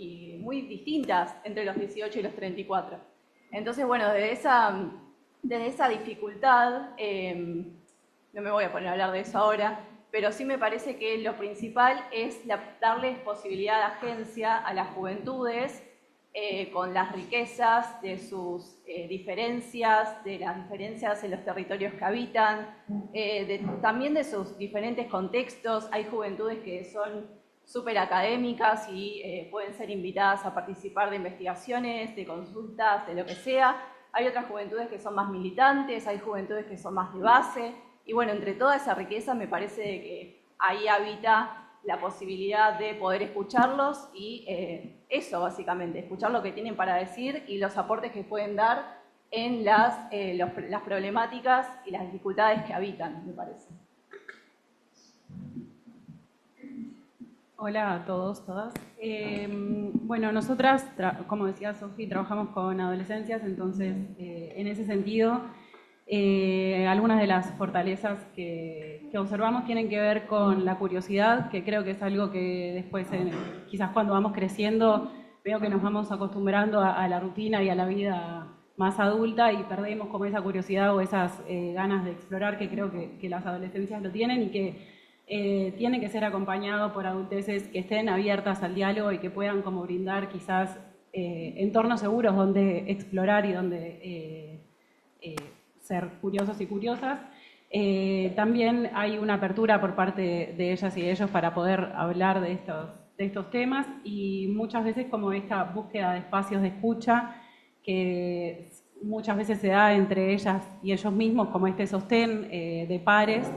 distintas entre los 18 y los 34. Entonces, bueno, desde esa dificultad, no me voy a poner a hablar de eso ahora, pero sí me parece que lo principal es darles posibilidad de agencia a las juventudes con las riquezas de sus diferencias, de las diferencias en los territorios que habitan, también de sus diferentes contextos. Hay juventudes que son súper académicas y pueden ser invitadas a participar de investigaciones, de consultas, de lo que sea. Hay otras juventudes que son más militantes, hay juventudes que son más de base. Y bueno, entre toda esa riqueza me parece que ahí habita la posibilidad de poder escucharlos y eso básicamente, escuchar lo que tienen para decir y los aportes que pueden dar en las problemáticas y las dificultades que habitan, me parece. Hola a todos, todas. Bueno, nosotras, como decía Sofi, trabajamos con adolescencias, entonces en ese sentido algunas de las fortalezas que observamos tienen que ver con la curiosidad, que creo que es algo que después, quizás cuando vamos creciendo, veo que nos vamos acostumbrando a la rutina y a la vida más adulta y perdemos como esa curiosidad o esas ganas de explorar que creo que las adolescencias lo tienen y que tienen que ser acompañados por adulteces que estén abiertas al diálogo y que puedan como brindar quizás entornos seguros donde explorar y donde ser curiosos y curiosas. También hay una apertura por parte de ellas y de ellos para poder hablar de estos temas y muchas veces como esta búsqueda de espacios de escucha que muchas veces se da entre ellas y ellos mismos como este sostén de pares,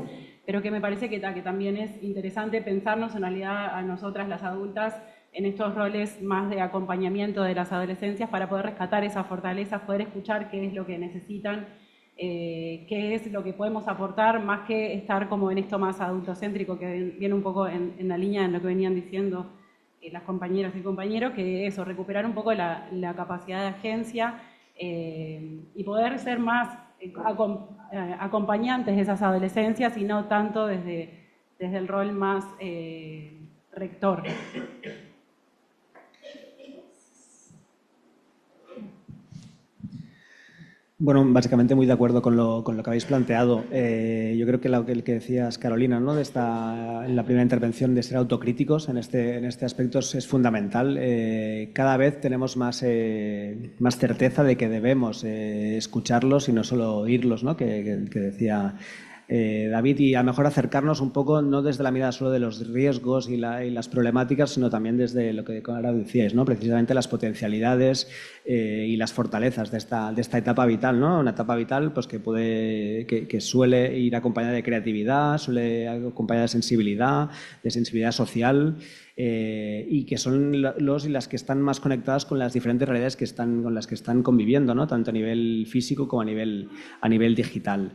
pero que me parece que también es interesante pensarnos en realidad a nosotras las adultas en estos roles más de acompañamiento de las adolescencias para poder rescatar esas fortalezas, poder escuchar qué es lo que necesitan, qué es lo que podemos aportar, más que estar como en esto más adultocéntrico que viene un poco en la línea de lo que venían diciendo las compañeras y compañeros, que eso, recuperar un poco la capacidad de agencia y poder ser más acompañantes de esas adolescencias y no tanto desde el rol más rector. Bueno, básicamente muy de acuerdo con lo que habéis planteado. Yo creo que el que decías, Carolina, ¿no?, en la primera intervención, de ser autocríticos en este aspecto es fundamental. Cada vez tenemos más certeza de que debemos escucharlos y no solo oírlos, ¿no?, que decía David, y a lo mejor acercarnos un poco no desde la mirada solo de los riesgos y las problemáticas, sino también desde lo que ahora decíais, ¿no?, precisamente las potencialidades y las fortalezas de esta etapa vital, ¿no? Una etapa vital pues que suele ir acompañada de creatividad, suele acompañada de sensibilidad social. Y que son los y las que están más conectadas con las diferentes realidades con las que están conviviendo, ¿no?, tanto a nivel físico como a nivel digital.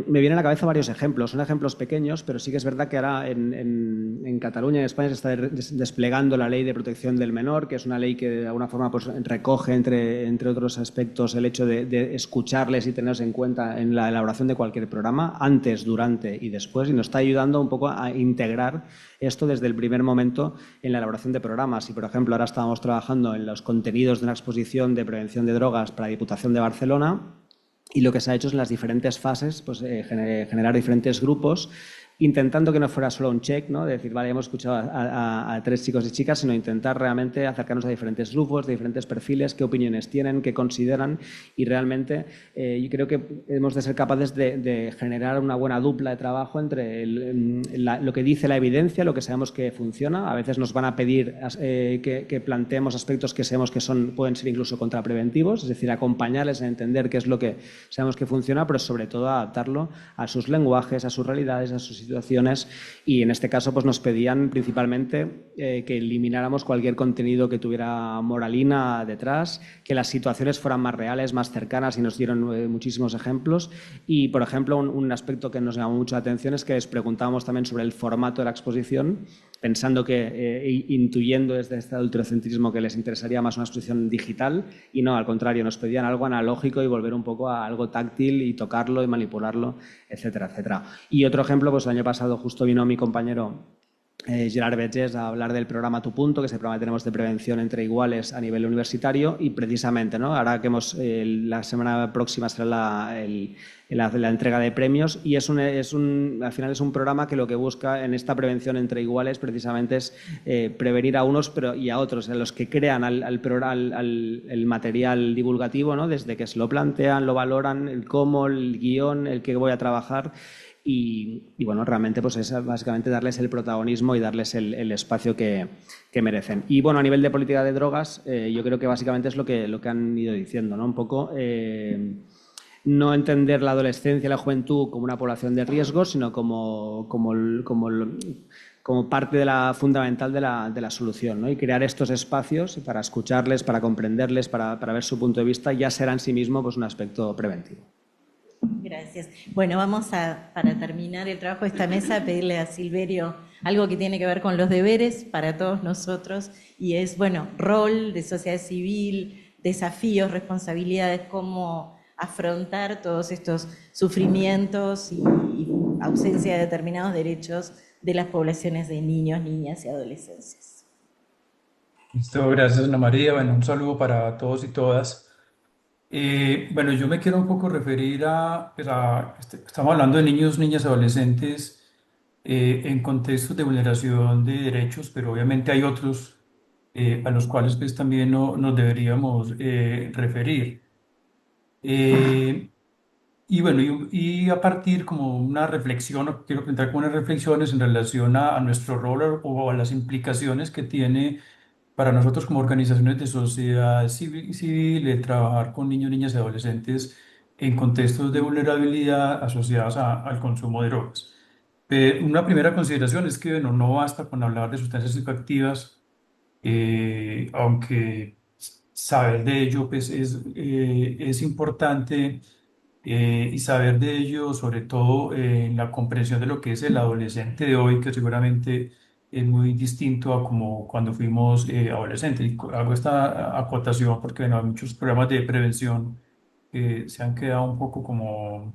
Me vienen a la cabeza varios ejemplos. Son ejemplos pequeños, pero sí que es verdad que ahora en Cataluña, en España, se está desplegando la Ley de Protección del Menor, que es una ley que de alguna forma pues recoge, entre otros aspectos, el hecho de escucharles y tenerlos en cuenta en la elaboración de cualquier programa, antes, durante y después, y nos está ayudando un poco a integrar esto desde el primer momento en la elaboración de programas. Y, por ejemplo, ahora estábamos trabajando en los contenidos de una exposición de prevención de drogas para la Diputación de Barcelona y lo que se ha hecho es en las diferentes fases pues, generar diferentes grupos, intentando que no fuera solo un check, ¿no? De decir, vale, hemos escuchado a 3 chicos y chicas, sino intentar realmente acercarnos a diferentes grupos, de diferentes perfiles, qué opiniones tienen, qué consideran, y realmente yo creo que hemos de ser capaces de generar una buena dupla de trabajo entre lo que dice la evidencia, lo que sabemos que funciona. A veces nos van a pedir que planteemos aspectos que sabemos que pueden ser incluso contrapreventivos, es decir, acompañarles a entender qué es lo que sabemos que funciona, pero sobre todo adaptarlo a sus lenguajes, a sus realidades, a sus situaciones, y en este caso pues nos pedían principalmente que elimináramos cualquier contenido que tuviera moralina detrás, que las situaciones fueran más reales, más cercanas, y nos dieron muchísimos ejemplos. Y por ejemplo un aspecto que nos llamó mucho la atención es que les preguntábamos también sobre el formato de la exposición, pensando que, intuyendo desde este adultocentrismo que les interesaría más una exposición digital, y no, al contrario, nos pedían algo analógico y volver un poco a algo táctil y tocarlo y manipularlo, etcétera, etcétera. Y otro ejemplo, pues el año pasado justo vino mi compañero Gerard Vergés a hablar del programa Tu Punto, que es el programa que tenemos de prevención entre iguales a nivel universitario, y precisamente, ¿no? Ahora que la semana próxima será la entrega de premios, y al final es un programa que lo que busca en esta prevención entre iguales precisamente es prevenir a unos y a otros, a los que crean el material divulgativo, ¿no? Desde que se lo plantean, lo valoran, el cómo, el guión, el que voy a trabajar. Y bueno, realmente pues es básicamente darles el protagonismo y darles el espacio que merecen. Y bueno, a nivel de política de drogas, yo creo que básicamente es lo que han ido diciendo, ¿no? Un poco no entender la adolescencia y la juventud como una población de riesgo, sino como parte fundamental de la solución, ¿no? Y crear estos espacios para escucharles, para comprenderles, para ver su punto de vista, ya será en sí mismo pues un aspecto preventivo. Gracias. Bueno, para terminar el trabajo de esta mesa, a pedirle a Silverio algo que tiene que ver con los deberes para todos nosotros, y es, rol de sociedad civil, desafíos, responsabilidades, cómo afrontar todos estos sufrimientos y ausencia de determinados derechos de las poblaciones de niños, niñas y adolescencias. Listo, gracias Ana María. Bueno, un saludo para todos y todas. Yo me quiero un poco referir estamos hablando de niños, niñas, adolescentes en contextos de vulneración de derechos, pero obviamente hay otros a los cuales pues también nos deberíamos referir. Y a partir como una reflexión, quiero plantear como unas reflexiones en relación a nuestro rol o a las implicaciones que tiene para nosotros como organizaciones de sociedad civil, trabajar con niños, niñas y adolescentes en contextos de vulnerabilidad asociados al consumo de drogas. Una primera consideración es que no basta con hablar de sustancias psicoactivas, aunque saber de ello pues, es importante, y saber de ello sobre todo en la comprensión de lo que es el adolescente de hoy, que seguramente es muy distinto a como cuando fuimos adolescentes. Y hago esta acotación porque hay muchos programas de prevención que se han quedado un poco como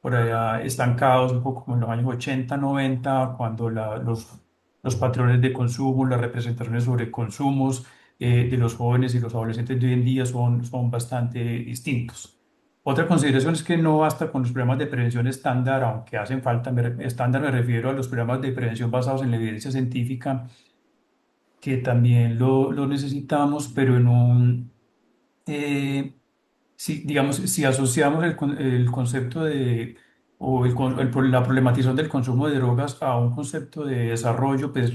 por allá estancados, un poco como en los años 80, 90, cuando los patrones de consumo, las representaciones sobre consumos de los jóvenes y los adolescentes de hoy en día son bastante distintos. Otra consideración es que no basta con los programas de prevención estándar, aunque hacen falta. Estándar me refiero a los programas de prevención basados en la evidencia científica, que también lo necesitamos, pero si asociamos el concepto la problematización del consumo de drogas a un concepto de desarrollo, pues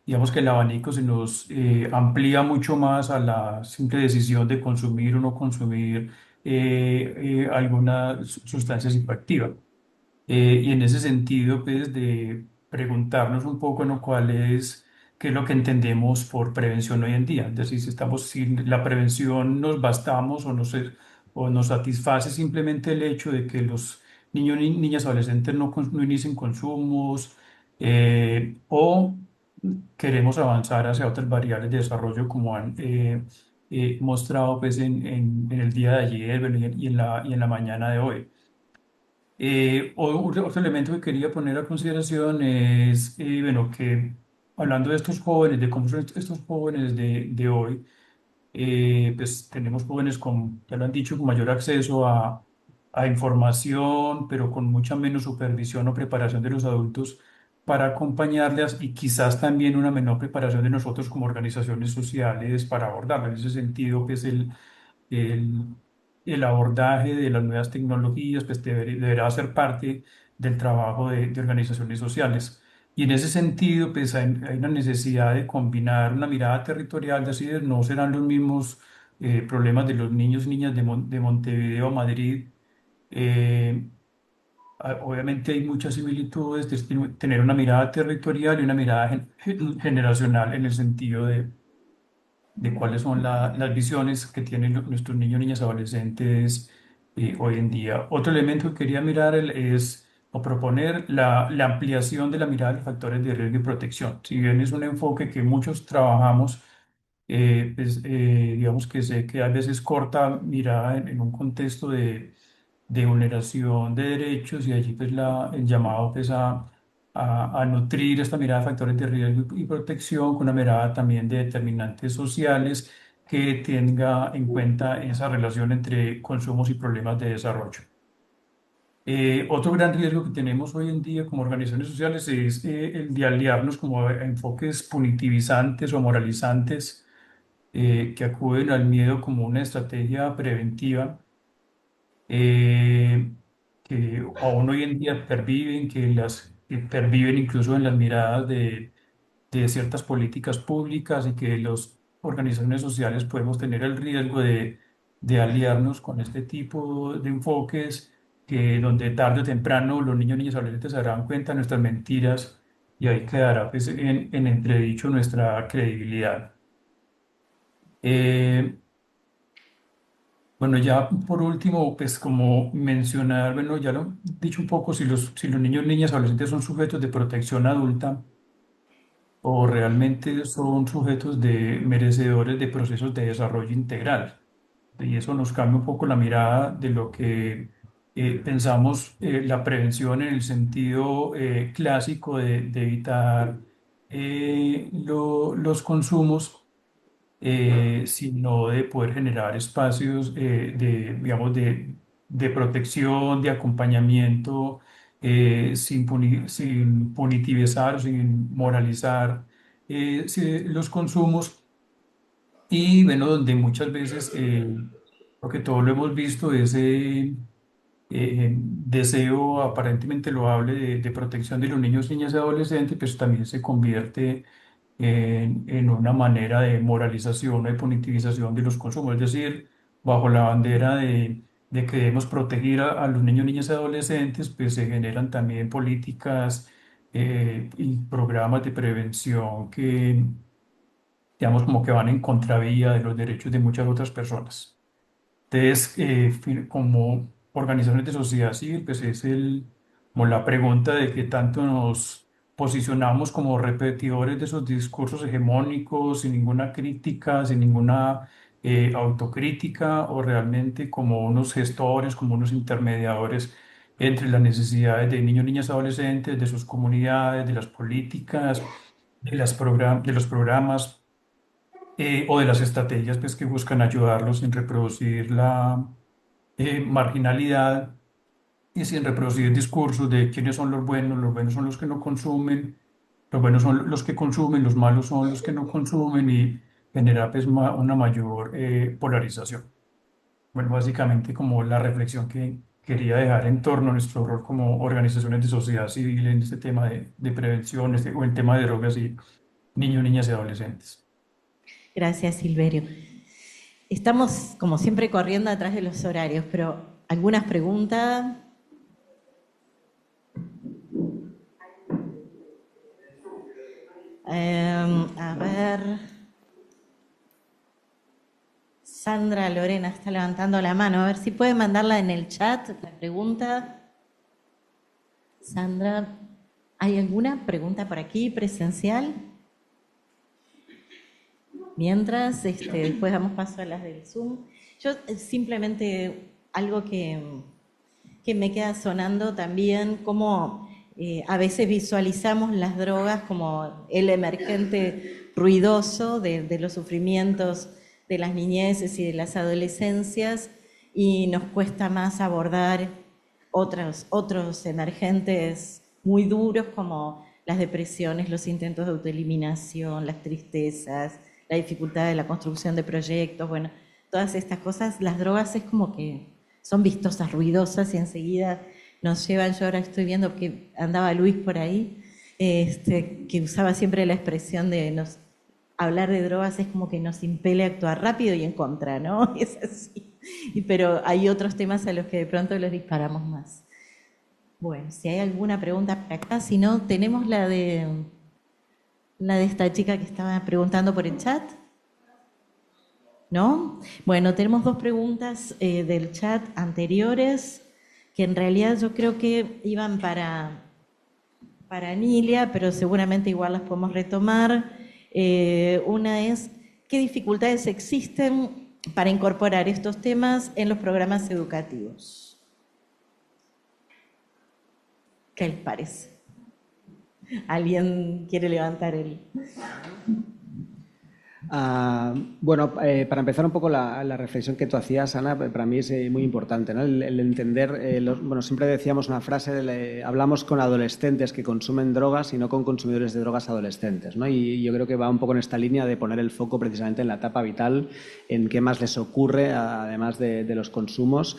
digamos que el abanico se nos amplía mucho más a la simple decisión de consumir o no consumir alguna sustancia psicoactiva. Y en ese sentido, pues, de preguntarnos un poco, ¿no? ¿Qué es lo que entendemos por prevención hoy en día? Es decir, si la prevención nos bastamos o nos satisface simplemente el hecho de que los niños y niñas adolescentes no inicien consumos, o queremos avanzar hacia otras variables de desarrollo como han mostrado pues, en el día de ayer, bueno, y en la mañana de hoy. Otro elemento que quería poner a consideración es, que hablando de estos jóvenes, de cómo son estos jóvenes de hoy, pues tenemos jóvenes ya lo han dicho, con mayor acceso a información, pero con mucha menos supervisión o preparación de los adultos para acompañarlas y quizás también una menor preparación de nosotros como organizaciones sociales para abordarlo. En ese sentido, pues el, el abordaje de las nuevas tecnologías pues deberá ser parte del trabajo de organizaciones sociales. Y en ese sentido, pues hay una necesidad de combinar una mirada territorial, es decir, no serán los mismos problemas de los niños y niñas de Montevideo a Madrid. Eh, Obviamente hay muchas similitudes, tener una mirada territorial y una mirada generacional en el sentido de cuáles son las visiones que tienen nuestros niños, niñas, adolescentes hoy en día. Otro elemento que quería mirar es o proponer la ampliación de la mirada de los factores de riesgo y protección. Si bien es un enfoque que muchos trabajamos, digamos que a veces corta mirada en un contexto de vulneración de derechos y allí pues el llamado pues a nutrir esta mirada de factores de riesgo y protección con una mirada también de determinantes sociales que tenga en cuenta esa relación entre consumos y problemas de desarrollo. Otro gran riesgo que tenemos hoy en día como organizaciones sociales es el de aliarnos como a enfoques punitivizantes o moralizantes que acuden al miedo como una estrategia preventiva eh, que aún hoy en día perviven, que perviven incluso en las miradas de ciertas políticas públicas y que las organizaciones sociales podemos tener el riesgo de aliarnos con este tipo de enfoques que donde tarde o temprano los niños, niñas y adolescentes se darán cuenta de nuestras mentiras y ahí quedará pues, en entredicho nuestra credibilidad. Eh, Bueno, ya por último, pues como mencionar, bueno, ya lo he dicho un poco, si los niños, niñas, adolescentes son sujetos de protección adulta o realmente son sujetos de merecedores de procesos de desarrollo integral. Y eso nos cambia un poco la mirada de lo que pensamos la prevención en el sentido clásico de evitar los consumos sino de poder generar espacios digamos, de protección, de acompañamiento, sin punitivizar o sin moralizar los consumos. Y bueno, donde muchas veces, porque todo lo hemos visto, ese deseo aparentemente loable de protección de los niños, niñas y adolescentes, pues también se convierte en una manera de moralización o de punitivización de los consumos, es decir, bajo la bandera de que debemos proteger a los niños, niñas y adolescentes, pues se generan también políticas y programas de prevención que, digamos, como que van en contravía de los derechos de muchas otras personas. Entonces, como organizaciones de sociedad civil, pues es como la pregunta de que tanto nos posicionamos como repetidores de esos discursos hegemónicos, sin ninguna crítica, sin ninguna autocrítica, o realmente como unos gestores, como unos intermediadores entre las necesidades de niños, niñas, adolescentes, de sus comunidades, de las políticas, de los programas o de las estrategias pues, que buscan ayudarlos en reproducir la marginalidad y sin reproducir discursos de quiénes son los buenos son los que no consumen, los buenos son los que consumen, los malos son los que no consumen y generar pues, una mayor polarización. Bueno, básicamente como la reflexión que quería dejar en torno a nuestro rol como organizaciones de sociedad civil en este tema de prevención o en tema de drogas y niños, niñas y adolescentes. Gracias, Silverio. Estamos, como siempre, corriendo atrás de los horarios, pero ¿algunas preguntas? A ver. Sandra Lorena está levantando la mano. A ver si puede mandarla en el chat, la pregunta. Sandra, ¿hay alguna pregunta por aquí presencial? Mientras, después damos paso a las del Zoom. Yo simplemente algo que me queda sonando también, como a veces visualizamos las drogas como el emergente ruidoso de los sufrimientos de las niñeces y de las adolescencias, y nos cuesta más abordar otros emergentes muy duros como las depresiones, los intentos de autoeliminación, las tristezas, la dificultad de la construcción de proyectos, bueno, todas estas cosas. Las drogas es como que son vistosas, ruidosas y enseguida nos llevan. Yo ahora estoy viendo que andaba Luis por ahí, que usaba siempre la expresión de hablar de drogas es como que nos impele a actuar rápido y en contra, ¿no? Es así. Pero hay otros temas a los que de pronto los disparamos más. Bueno, si hay alguna pregunta para acá, si no, tenemos la de esta chica que estaba preguntando por el chat. ¿No? Bueno, tenemos 2 preguntas del chat anteriores que en realidad yo creo que iban para Nilia, pero seguramente igual las podemos retomar. Una es, ¿qué dificultades existen para incorporar estos temas en los programas educativos? ¿Qué les parece? ¿Alguien quiere levantar el...? Bueno, para empezar un poco la reflexión que tú hacías, Ana, para mí es muy importante, ¿no? El entender, bueno, siempre decíamos una frase, hablamos con adolescentes que consumen drogas y no con consumidores de drogas adolescentes, ¿no? Y yo creo que va un poco en esta línea de poner el foco precisamente en la etapa vital, en qué más les ocurre, además de los consumos.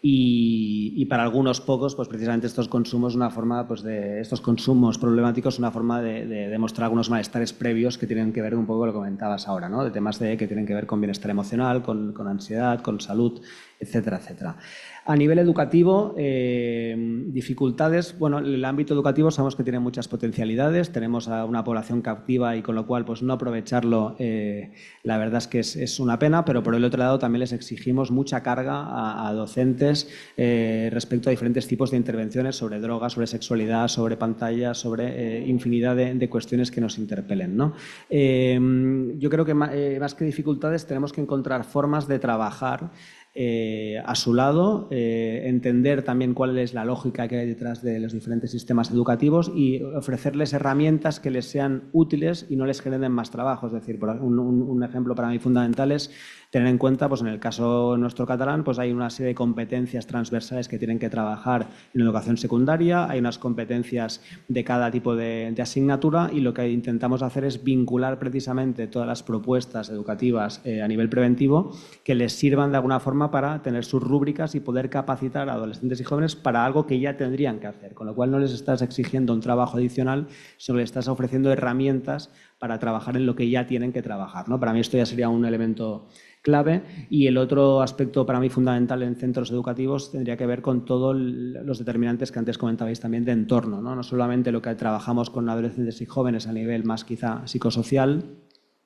Y para algunos pocos, pues precisamente estos consumos, estos consumos problemáticos, una forma de demostrar algunos malestares previos que tienen que ver un poco con lo que comentabas ahora, ¿no? De temas que tienen que ver con bienestar emocional, con ansiedad, con salud, etcétera, etcétera. A nivel educativo, dificultades. Bueno, el ámbito educativo sabemos que tiene muchas potencialidades. Tenemos a una población captiva y con lo cual pues no aprovecharlo, la verdad es que es una pena, pero por el otro lado también les exigimos mucha carga a docentes respecto a diferentes tipos de intervenciones sobre drogas, sobre sexualidad, sobre pantallas, sobre infinidad de cuestiones que nos interpelen, ¿no? Yo creo que más que dificultades tenemos que encontrar formas de trabajar a su lado, entender también cuál es la lógica que hay detrás de los diferentes sistemas educativos y ofrecerles herramientas que les sean útiles y no les generen más trabajo. Es decir, un ejemplo para mí fundamental es tener en cuenta, pues en el caso nuestro catalán, pues hay una serie de competencias transversales que tienen que trabajar en educación secundaria, hay unas competencias de cada tipo de asignatura y lo que intentamos hacer es vincular precisamente todas las propuestas educativas a nivel preventivo que les sirvan de alguna forma para tener sus rúbricas y poder capacitar a adolescentes y jóvenes para algo que ya tendrían que hacer, con lo cual no les estás exigiendo un trabajo adicional, sino que les estás ofreciendo herramientas para trabajar en lo que ya tienen que trabajar, ¿no? Para mí esto ya sería un elemento clave. Y el otro aspecto para mí fundamental en centros educativos tendría que ver con todos los determinantes que antes comentabais también de entorno, ¿no? No solamente lo que trabajamos con adolescentes y jóvenes a nivel más quizá psicosocial,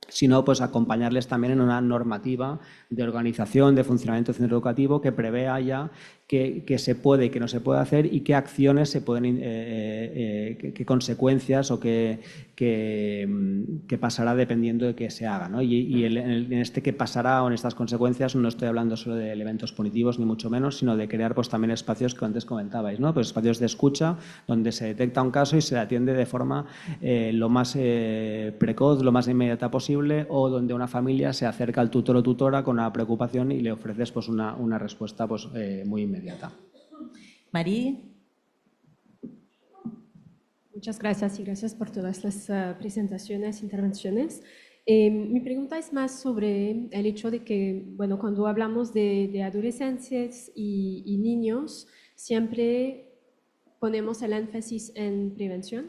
sino pues acompañarles también en una normativa de organización, de funcionamiento del centro educativo que prevea ya qué se puede y qué no se puede hacer y qué acciones se pueden, qué consecuencias o qué pasará dependiendo de qué se haga, ¿no? Y en este qué pasará o en estas consecuencias no estoy hablando solo de elementos punitivos ni mucho menos, sino de crear pues también espacios que antes comentabais, ¿no? Pues espacios de escucha donde se detecta un caso y se atiende de forma lo más precoz, lo más inmediata posible, o donde una familia se acerca al tutor o tutora con una preocupación y le ofreces pues una respuesta pues muy inmediata. María. Muchas gracias y gracias por todas las presentaciones, intervenciones. Mi pregunta es más sobre el hecho de que, bueno, cuando hablamos de adolescentes y niños, siempre ponemos el énfasis en prevención,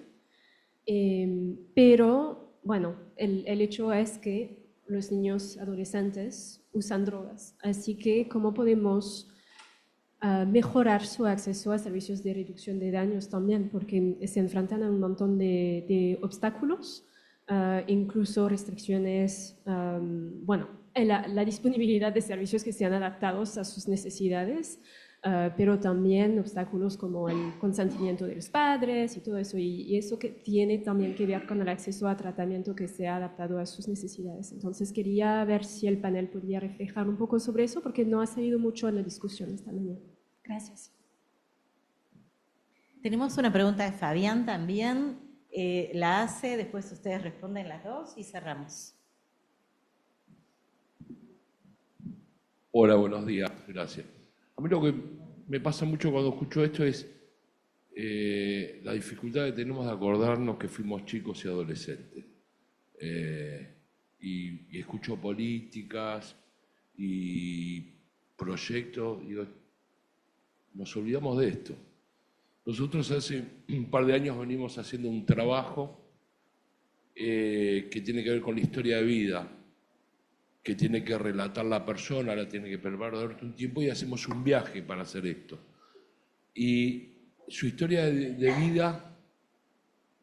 pero, bueno, el hecho es que los niños adolescentes usan drogas, así que ¿cómo podemos mejorar su acceso a servicios de reducción de daños también? Porque se enfrentan a un montón de obstáculos, incluso restricciones, bueno, la disponibilidad de servicios que sean adaptados a sus necesidades, pero también obstáculos como el consentimiento de los padres y todo eso, y eso que tiene también que ver con el acceso a tratamiento que sea adaptado a sus necesidades. Entonces quería ver si el panel podría reflejar un poco sobre eso, porque no ha salido mucho en la discusión esta mañana. Gracias. Tenemos una pregunta de Fabián también, la hace, después ustedes responden las dos y cerramos. Hola, buenos días, gracias. mí lo que me pasa mucho cuando escucho esto es la dificultad que tenemos de acordarnos que fuimos chicos y adolescentes. Y escucho políticas y proyectos, y digo, nos olvidamos de esto. Nosotros hace un par de años venimos haciendo un trabajo que tiene que ver con la historia de vida, que tiene que relatar la persona, la tiene que perder un tiempo, y hacemos un viaje para hacer esto. Y su historia de vida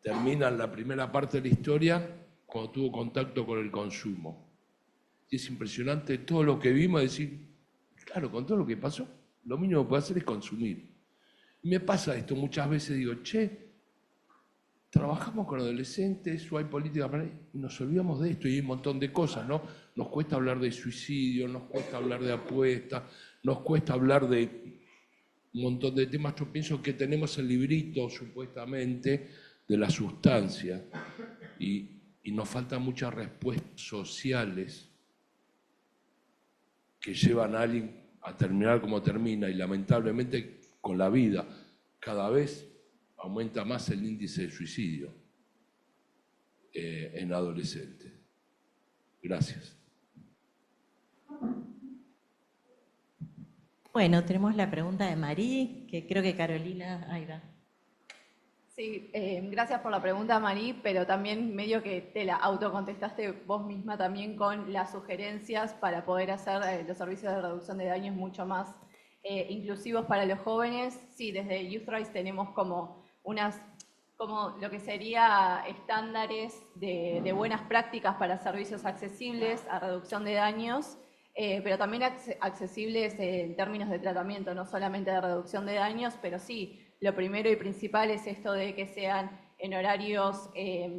termina en la primera parte de la historia cuando tuvo contacto con el consumo. Y es impresionante todo lo que vimos, decir, claro, con todo lo que pasó, lo mínimo que puede hacer es consumir. Y me pasa esto muchas veces, digo, che, trabajamos con adolescentes o hay política para y nos olvidamos de esto, y hay un montón de cosas, ¿no? Nos cuesta hablar de suicidio, nos cuesta hablar de apuestas, nos cuesta hablar de un montón de temas. Yo pienso que tenemos el librito, supuestamente, de la sustancia, y nos faltan muchas respuestas sociales que llevan a alguien a terminar como termina, y lamentablemente con la vida cada vez aumenta más el índice de suicidio en adolescentes. Gracias. Bueno, tenemos la pregunta de Marí, que creo que Carolina... Ahí va. Sí, gracias por la pregunta, Marí, pero también medio que te la autocontestaste vos misma también con las sugerencias para poder hacer los servicios de reducción de daños mucho más inclusivos para los jóvenes. Sí, desde YouthRise tenemos como lo que sería estándares de buenas prácticas para servicios accesibles a reducción de daños, pero también accesibles en términos de tratamiento, no solamente de reducción de daños, pero sí, lo primero y principal es esto de que sean en horarios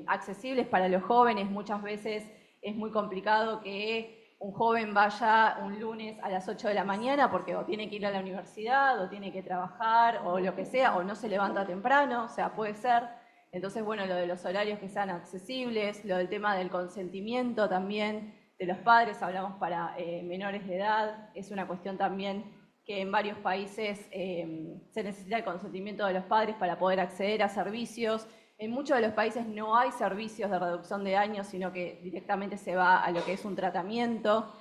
accesibles para los jóvenes. Muchas veces es muy complicado que un joven vaya un lunes a las 8 de la mañana porque o tiene que ir a la universidad o tiene que trabajar o lo que sea, o no se levanta temprano, o sea, puede ser. Entonces, bueno, lo de los horarios que sean accesibles, lo del tema del consentimiento también de los padres, hablamos para menores de edad, es una cuestión también que en varios países se necesita el consentimiento de los padres para poder acceder a servicios. En muchos de los países no hay servicios de reducción de daños, sino que directamente se va a lo que es un tratamiento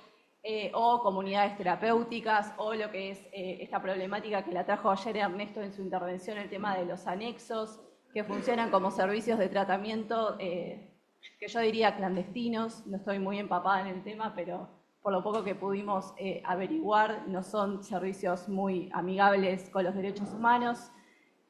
o comunidades terapéuticas, o lo que es esta problemática que la trajo ayer Ernesto en su intervención, el tema de los anexos, que funcionan como servicios de tratamiento que yo diría clandestinos. No estoy muy empapada en el tema, pero por lo poco que pudimos averiguar, no son servicios muy amigables con los derechos humanos.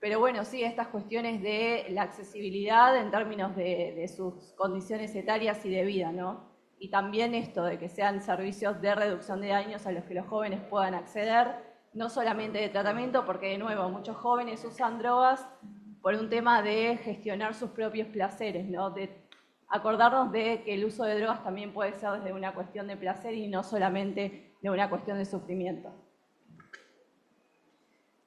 Pero bueno, sí, estas cuestiones de la accesibilidad en términos de sus condiciones etarias y de vida, ¿no? Y también esto de que sean servicios de reducción de daños a los que los jóvenes puedan acceder, no solamente de tratamiento, porque de nuevo, muchos jóvenes usan drogas por un tema de gestionar sus propios placeres, ¿no? De acordarnos de que el uso de drogas también puede ser desde una cuestión de placer y no solamente de una cuestión de sufrimiento.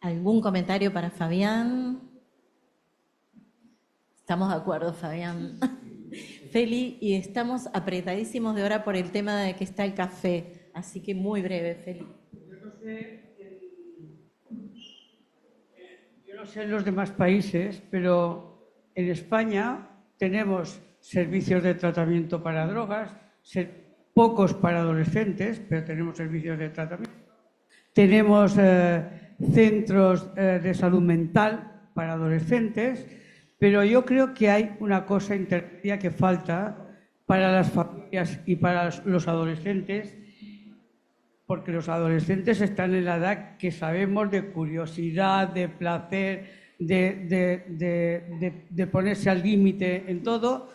¿Algún comentario para Fabián? Estamos de acuerdo, Fabián. Feli, y estamos apretadísimos de hora por el tema de que está el café, así que muy breve, Feli. Yo no sé en los demás países, pero en España tenemos servicios de tratamiento para drogas, pocos para adolescentes, pero tenemos servicios de tratamiento. Tenemos centros de salud mental para adolescentes, pero yo creo que hay una cosa intermedia que falta para las familias y para los adolescentes, porque los adolescentes están en la edad que sabemos de curiosidad, de placer, de ponerse al límite en todo,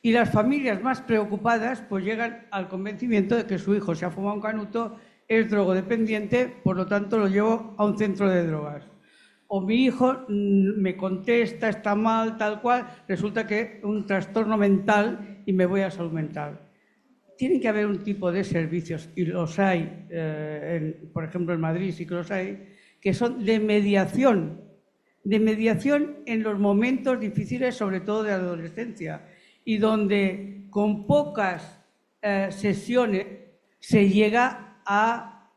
y las familias más preocupadas pues llegan al convencimiento de que su hijo se ha fumado un canuto, es drogodependiente, por lo tanto lo llevo a un centro de drogas. O mi hijo me contesta, está mal, tal cual, resulta que un trastorno mental y me voy a salud mental. Tiene que haber un tipo de servicios, y los hay, por ejemplo en Madrid sí que los hay, que son de mediación en los momentos difíciles, sobre todo de adolescencia, y donde con pocas sesiones se llega a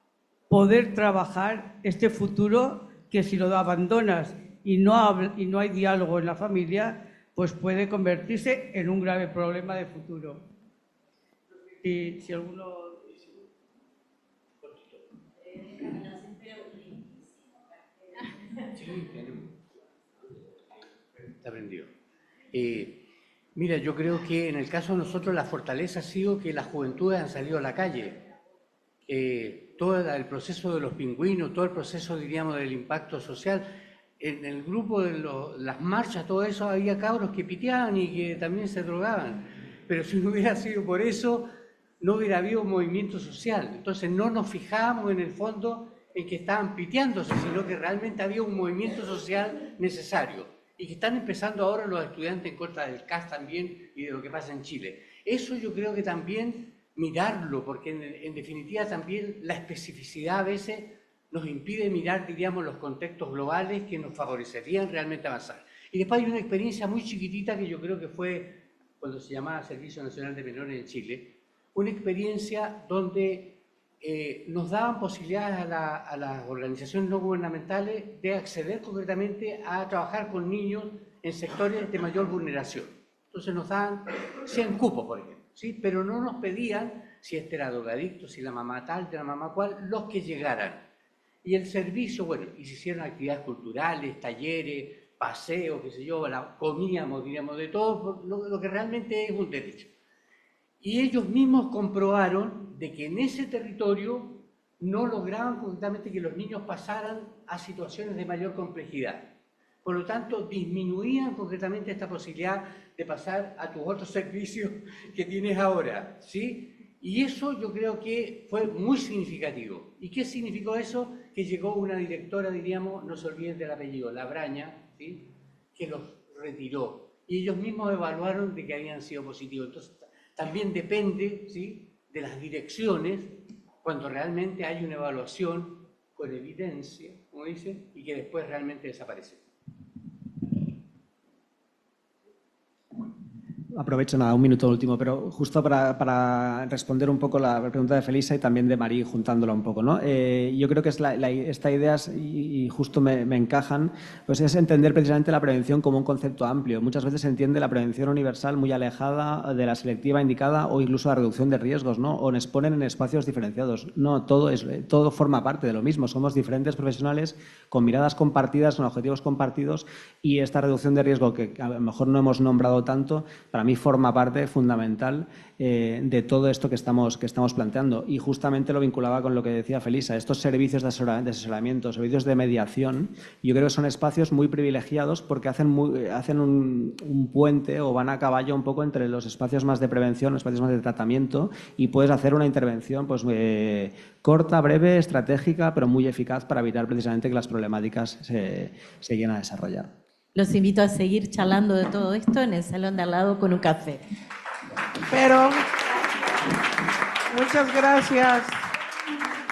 poder trabajar este futuro que si lo abandonas y no hay diálogo en la familia, pues puede convertirse en un grave problema de futuro. Y si alguno... Está prendido. Mira, yo creo que en el caso de nosotros la fortaleza ha sido que las juventudes han salido a la calle. Todo el proceso de los pingüinos, todo el proceso, diríamos, del impacto social. En el grupo de las marchas, todo eso, había cabros que piteaban y que también se drogaban. Pero si no hubiera sido por eso, no hubiera habido un movimiento social. Entonces no nos fijábamos en el fondo en que estaban piteándose, sino que realmente había un movimiento social necesario. Y que están empezando ahora los estudiantes en contra del CAS también y de lo que pasa en Chile. Eso yo creo que también mirarlo, porque en definitiva también la especificidad a veces nos impide mirar, diríamos, los contextos globales que nos favorecerían realmente avanzar. Y después hay una experiencia muy chiquitita que yo creo que fue cuando se llamaba Servicio Nacional de Menores en Chile, una experiencia donde nos daban posibilidades a las organizaciones no gubernamentales de acceder concretamente a trabajar con niños en sectores de mayor vulneración. Entonces nos daban 100 cupos, por ejemplo, ¿sí? Pero no nos pedían si este era drogadicto, si la mamá tal, de la mamá cual, los que llegaran. Y el servicio, bueno, y se hicieron actividades culturales, talleres, paseos, qué sé yo, comíamos, diríamos, de todo, lo que realmente es un derecho. Y ellos mismos comprobaron de que en ese territorio no lograban concretamente que los niños pasaran a situaciones de mayor complejidad. Por lo tanto, disminuían concretamente esta posibilidad de pasar a tus otros servicios que tienes ahora, ¿sí? Y eso yo creo que fue muy significativo. ¿Y qué significó eso? Que llegó una directora, diríamos, no se olviden del apellido, Labraña, ¿sí? Que los retiró. Y ellos mismos evaluaron de que habían sido positivos. Entonces, también depende, ¿sí?, de las direcciones, cuando realmente hay una evaluación con evidencia, como dicen, y que después realmente desaparece. Aprovecho nada, un minuto último, pero justo para responder un poco la pregunta de Felisa y también de Marí, juntándola un poco, ¿no? Yo creo que esta idea, y justo me encajan, pues es entender precisamente la prevención como un concepto amplio. Muchas veces se entiende la prevención universal muy alejada de la selectiva indicada o incluso la reducción de riesgos, ¿no? O nos ponen en espacios diferenciados. No, todo forma parte de lo mismo. Somos diferentes profesionales con miradas compartidas, con objetivos compartidos, y esta reducción de riesgo que a lo mejor no hemos nombrado tanto, para mí forma parte fundamental de todo esto que estamos planteando. Y justamente lo vinculaba con lo que decía Felisa, estos servicios de asesoramiento, servicios de mediación, yo creo que son espacios muy privilegiados porque hacen un puente o van a caballo un poco entre los espacios más de prevención, los espacios más de tratamiento, y puedes hacer una intervención pues, corta, breve, estratégica, pero muy eficaz para evitar precisamente que las problemáticas se lleguen a desarrollar. Los invito a seguir charlando de todo esto en el salón de al lado con un café. Pero, muchas gracias.